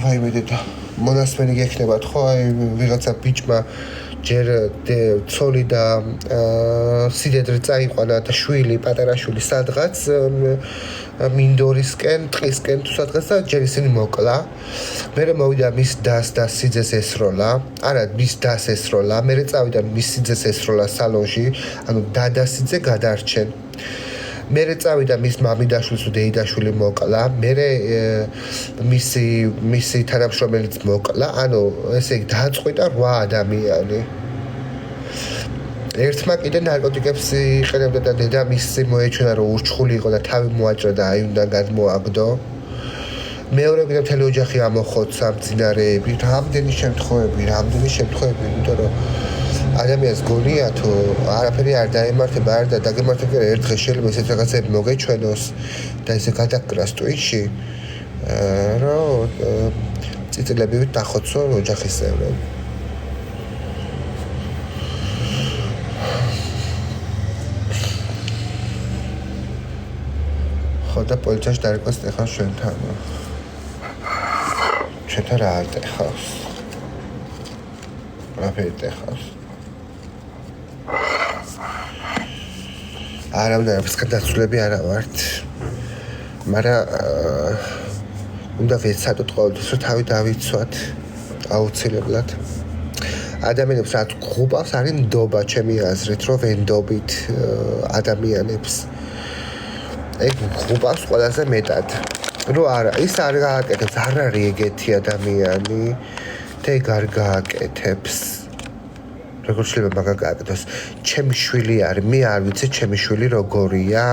ვაიმე და მონასმენი გექნებათ ხო? აი ვიღაცა ბიჭმა ჯერ ცოლი და სიდედრე წაიყვანა და შვილი, პატარა შვილი სადღაც მინდორისკენ, ტყისკენ თუ სადღაც და ჯერ ისინი მოკლა. მერე მოვიდა მის დას და სიძეს ესროლა. არა, მის დას ესროლა. მერე წავიდა მის სიძეს ესროლა სალონში, ანუ დადასიძე გადარჩენ. მერე წავიდა მის მამიდაშვილს თუ დეიდაშვილი მოკლა. მერე მისი თანამშრომელიც მოკლა. ანუ ესე იგი დააწყვიტა 8 ადამიანი. ერთმა კიდე ნარკოტიკებს იყენებდა და დედამისი მოეჩვენა რომ ურჩხული იყო და თავი მოაჭრა და აიუნდან გადმოაგდო. მეორე კიდე მთელი ოჯახი ამოხოცა მძინარეები, რამდენი შემთხვევები, იმიტომ რომ ადამიანს გონია თუ არაფერი არ დაემართება, არ და დაგემართება ერთ დღეს შეიძლება ესეთ რაღაცები მოგეჩვენოს და ესე გადაგკრას ტვინში, რომ წიწილებივით დახოცო ოჯახის წევრები. ხო და პოლიციაში დარიკვეს ტეხავს ჩვენთან. ჩვენთან რა არ ტეხავს? რაფერი ტეხავს? არავინ არაფერს გადაცვლები არა ვართ. მაგრამ უნდა ვეცადოთ ყოველთვის რომ თავი დავიცვათ აუცილებლად ადამიანებს რაც გღუბავს არის ნდობა ჩემი აზრით რომ ვენდობით ადამიანებს ეგ გღუბავს ყველაზე მეტად რომ არა ის არ გააკეთებს არ არის ეგეთი ადამიანი და ეგ არ გააკეთებს როგორ შეიძლება მაგას გააკეთოს ჩემი შვილი არის მე არ ვიცი ჩემი შვილი როგორია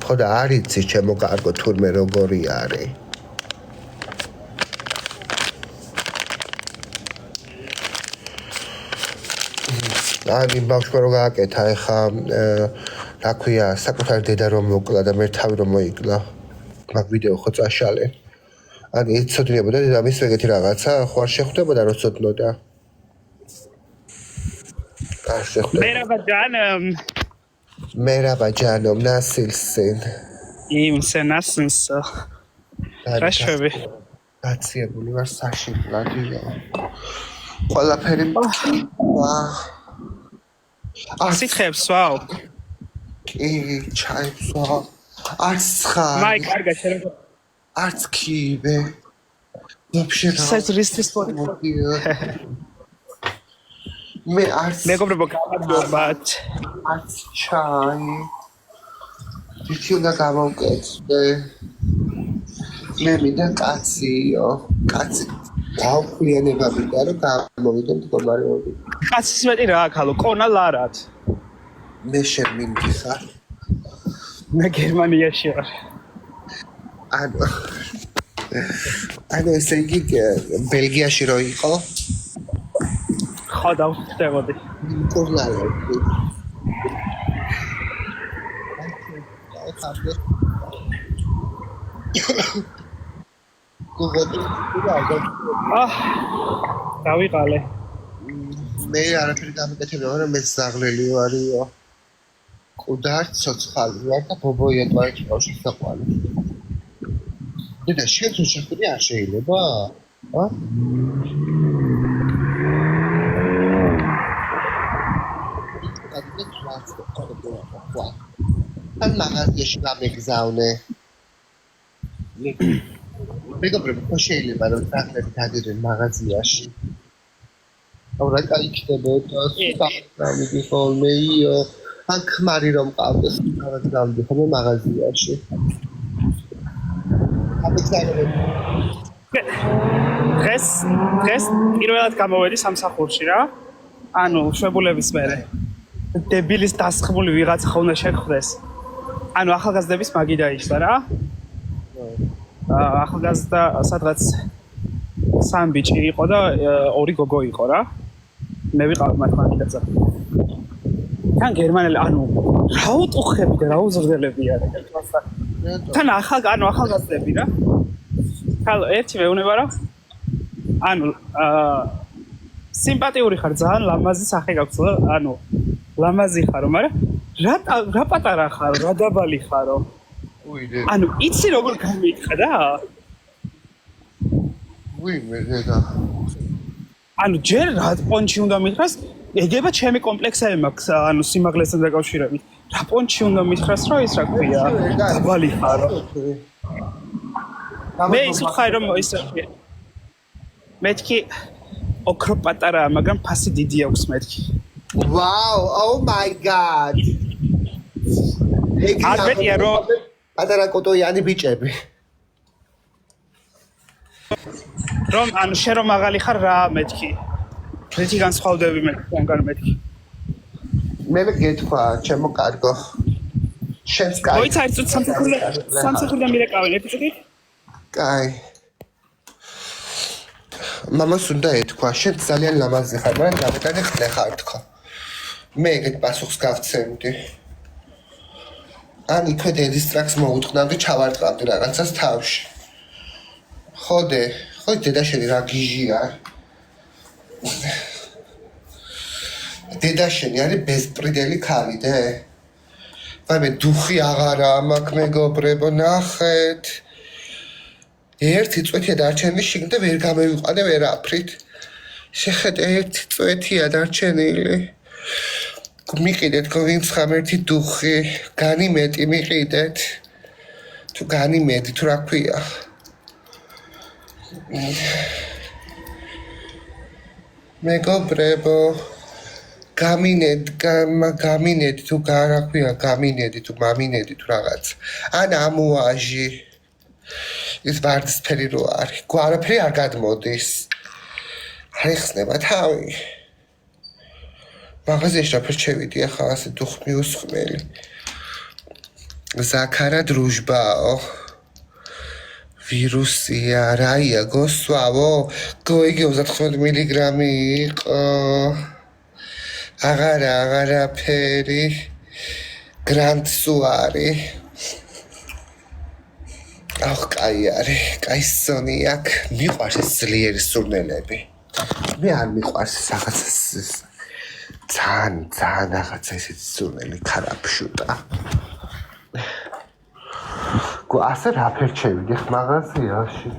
ხო და არ იცი ჩემო კარგო თურმე როგორი არის ან იმ ბავშვმა რო გააკეთა ეხა რა ქვია საკუთარი დედა რომ მოკლა და მე თავი რომ მოიკლა მაგ ვიდეო ხო წაშალე ან ეცოდინებოდა დედამისს ეგეთი რაღაცა ხო არ შეხვდებოდა რომ ცოდნოდა არ შეხვდებოდა მერაბა ჯანომ ნასილსენ იმ სენასინსო რაშები დაციებული ვარ საშინლადიო ყველაფერი სითხებს ვაო კი ჩაებს ვაო არც ხარ მაი კარგა შეიძლება არც კიბე вообще საჭრის მე არც მეგობრებო გამარჯობათ არც ჩაი ვიჩი უნდა გამოვკეთე მე მინდა კაციო კაცი გავხლიანება მინდა რომ გამოვიდე მდგომარეობით კაცის მეტი რა აქალო კონა ლარად მე შერმინდი ხარ მე გერმანიაში ვარ ანუ ესე იგი ბელგიაში რო იყო ხო დავხდებოდი კურნალო დავიყალე მე არაფერი გამიკეთებია მაგრამ მე ზაღლელი ვარიო კუდარ ცოცხალი ვარ და ბობოია თვალში ბავშვი საყვალი და შენ თუ შეხვდი არ შეიძლება ან მაღაზიაში გამეგზავნე მეგობრებო ხო შეიძლება რომ ზაღლები დადიოდნენ მაღაზიაში აუ რა კაი იქნებოდა სამი ხოლმე იო ან ქმარი რომ ყავდეს რაღაც გავდი ხოლმე მაღაზიაში დღეს პირველად გამოვედი სამსახურში რა ანუ შვებულების მერე დებილის დასხმული ვიღაცა ხო უნდა შეხვდეს ანუ ახალგაზრდების მაგი დაიშვა რა ახალგაზრდა სადღაც სამ ბიჭი იყო და ორი გოგო იყო რა მე ვიყავ მათ მაგიდაცა თან გერმანელი ანუ რა უტუხები და რა უზრდელები არიან თან ახალგაზრდები რა ხალ ერთი მეუნება რა ანუ სიმპათიური ხარ ძალიან ლამაზი სახე გაქვს ანუ ლამაზი ხარო მაგრამ რა პატარა ხარო რა დაბალი ხარო ანუ იცი როგორ გამიიყდა ვინმე ზედა ანუ ჯერ რა პონჩი უნდა მითხრას ეგება ჩემი კომპლექსები მაქვს ანუ სიმაღლესთან დაკავშირებით რა პონჩი უნდა მითხრას რომ ის რა ქვია დაბალი ხარო მე ის ხარ რომ ის მეთქი ოქრო პატარაა მაგრამ ფასი დიდი აქვს მეთქი ვაუ ო მაი გად არ მეტია რომ პატარა კოტოიანი ბიჭები რომ ანუ შენ რომ მაღალი ხარ რა მეთქი ერთი განსხვავდები მეთქი მე გეთქვა ჩემო კარგო შენს კაი მოიცა ის სამსახურიდან მირეკავენ ერთი წუთი კაი მამას უნდა ეთქვა შენ ძალიან ლამაზი ხარ მაგრამ გამეტანი ხლე ხარ თქო მე ეგეთ პასუხს გავცემდი ან იქვე დედის ტრაქს მოუტყნავდი ჩავარტყავდი რაღაცას თავში ხოდე ხო დედა შენი რა გიჟია დედა შენი არის ბეზპრიდელი ქალიდე ვაიმე დუხი აღარა მაქვს მეგობრებო ნახეთ ერთი წვეთია დარჩენილი შიგნით და ვერ გამოვიყვანე ვერაფრით შეხედე ერთი წვეთია დარჩენილი მიყიდეთ გოვინც ხამ ერთი დუხი განიმეტი მიყიდეთ თუ განიმედი თუ რა ქვია მეგობრებო გამინედი თუ რა ქვია გამინედი თუ მამინედი თუ რაღაც ან ამუაჟი ის ვარდისფერი რო არის გვარაფერი არ გადმოდის არ იხსნება თავი მაღაზიაში რა ფერ შევიდი ახლა ასე დუხმი უსხმელი ზაქარა დრუჟბაო ვირუსია რაია გოსვავო გოიგი 39 მილიგრამი იყო აღარაფერი გრანდ სუარი აუ კაი არის კაი სონი აქ მიყვარს ეს ძლიერი სურნელები მე არ მიყვარს რაღაც ძალიან რაღაცა ესეთი სურნელი ქარაფშუტა ასე რაფერ შევიდე მაღაზიაში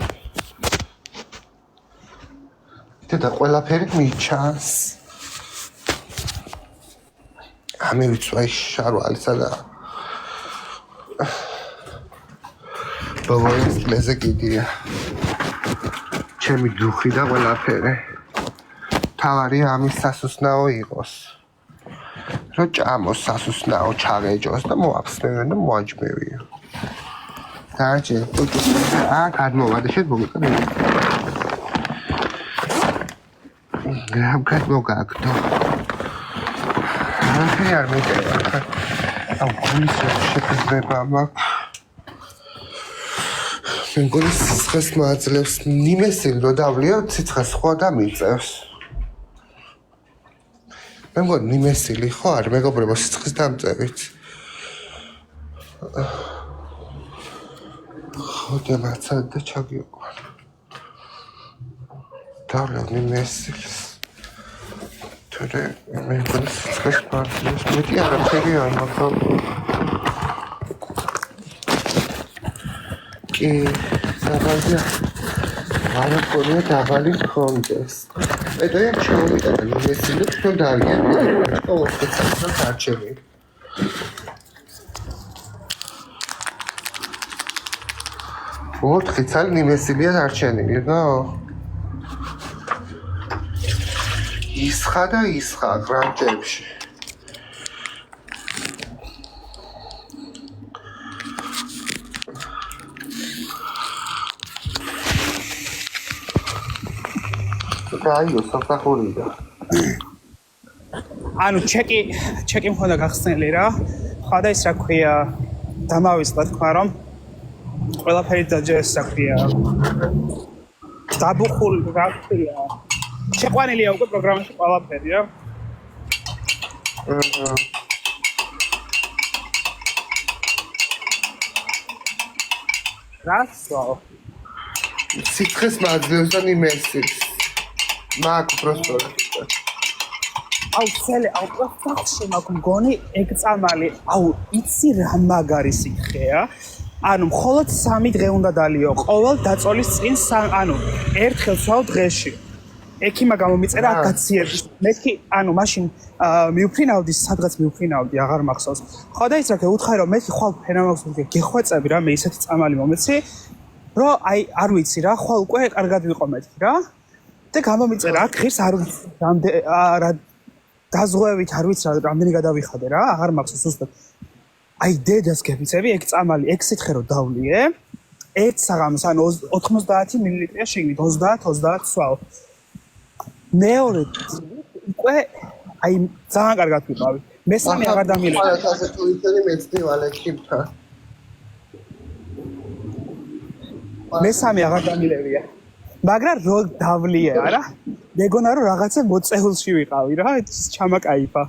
და ყველაფერი მიჩანს ამევიცვა ის შარვალი სადა ბოლოს ლეზე კიდია ჩემი დუხი და ყველაფერი თავარია ამის სასუსნაო იყოს რომ ჭამოს სასუსნაო ჩაღეჯოს და მოაფსნევენ და მოაჯმევიო დაჭე გადმოვადა შედ მოგიყავი გრამ გადმოგაგდო არაფერი არ მეკება აუ გულის შეფიზება მაქვს მე გულის სიცხეს მაძლევს ნიმესილი რო დავლიო სიცხეს სხვა და მიწევს მე მგონი ნიმესილი ხო არ მეგობრებო სიცხეს დამწევით ხოდა მაცად და ჩაგიყვან დავლევ ნიმესილს თორე მე მგონი სიცხეს მაძლევს მეტი არაფერი არ მაქვს კი საბაზია არ მქონია დაბალი მქონდეს მეტყვი ჩავიდა და ნიმესილი თვითონ დაარგები ყოველ სპეციალისტს არჩევი ოთხი წელი ნიმესილია დარჩენილი და ისხა გრანჯებში გაიო საფახურია ანუ ჩეკი მქონდა გახსნილი რა ხოდა ის რა ქვია დამავიწყდა თქვა რომ ყველაფერი დაჯერეს რა ქვია დაბუხული რა ქვია შეყვანილია უკვე პროგრამაში ყველაფერი რა რასო სიცხეს მაძლევს და ნიმესილს მაგ პროსპორა აუ ცელე აუ პროფექში მაგ მგონი ეგ წამალი აუ იცი რა მაგარი სიხეა ანუ მხოლოდ 3 დღე უნდა დალიო ყოველ დაწოლის წინ ანუ ერთხელ სვავ დღეში ექიმა გამომიწერა აკაციები მეთქი ანუ მაშინ მიუფრინავდი სადღაც მიუფრინავდი აღარ მახსოვს ხოდა ის რა გეუთხარი რომ მეთქი ხვალ ფენამაქვს გეხვეწები რა მე ისეთი წამალი მომეცი რომ აი არ ვიცი რა ხვალ უკვე კარგად ვიყო მეთქი რა და გამომიწერა აქ ღირს არ რა დაზღვევით არ ვიცი რამდენი გადავიხადე რა აღარ მახსოვს ზუსტად აი დედას გებიცები ეგ წამალი ეგ სითხე რომ დავლიე ერთ საღამოს ანუ 90 მილilitrია შეგნით 30 სვავ მეორე უკვე აი ძალიან კარგად ვიყავი მესამე აღარ დამილევია ასე თუ იცი მეცდივალე ქიმთა მესამე აღარ დამილევია მაგრამ რო დავლიე არა მეგონა რომ რაღაცა მოწეულში ვიყავი რა ჩამაკაიფა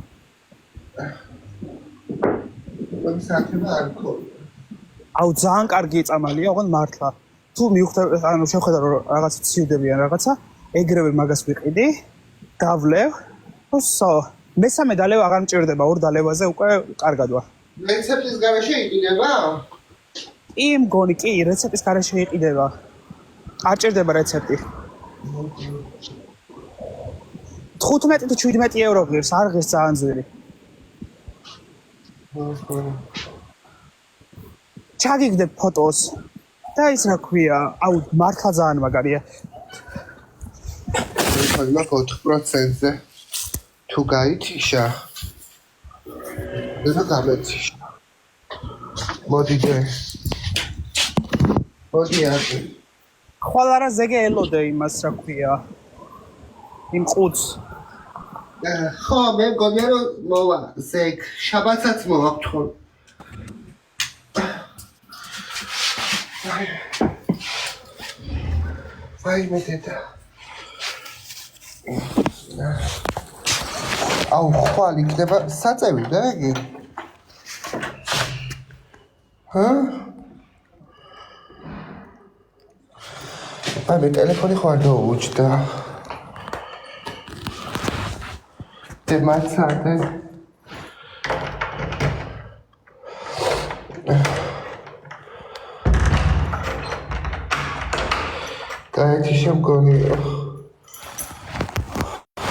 აუ ძალიან კარგი წამალია ოღონდ მართლა თუ მივხვდე ანუ შევხედა რომ რაღაცა ციუდებიან რაღაცა ეგრევე მაგას ვიყიდი დავლევ ოსო მესამე დალევა აღარ მჭირდება ორ დალევაზე უკვე კარგად ვარ რეცეპტის გარეშე იყიდება კი მგონი კი რეცეპტის გარეშე იყიდება არ ჭირდება რეცეპტი 15 თუ 17 ევრო ღირს არ ღირს ძალიან ძვირი ჩაგიგდებ ფოტოს და ის რა ქვია, აუ მართლა ძალიან მაგარია. ხალი მაგ 4%-ზე თუ გაითიშა და გამეთიშა მოდი აში ხვალ არა ზეგე ელოდე იმას რა ქვია იმ ყუთს ხო მე მგონია რომ მოვა ზეგ შაბათსაც მოვაქვს ხო ვაი მე დედა აუ ხვალ იქნება საწევი და იგი მე ტელეფონი ხო არ დაუუჩდა და მაცადე გაეთი შემგონიო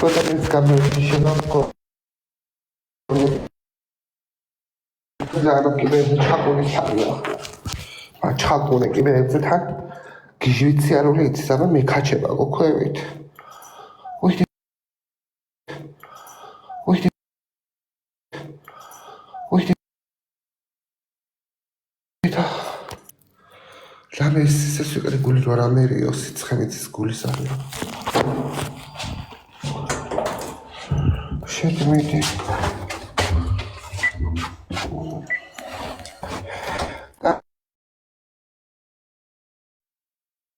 ფოტოებს გამოვიდი შემოგო ზარო კიბეზე ჩაკული ხარია ჩაკული კიბეზე თან გიჟვიცი არ უნდა იცის აბა მე ქაჩება გოქვევით რამე ეს ვიყრე გული რა რამერიო სიცხემიცის გულის არის შედი მიდი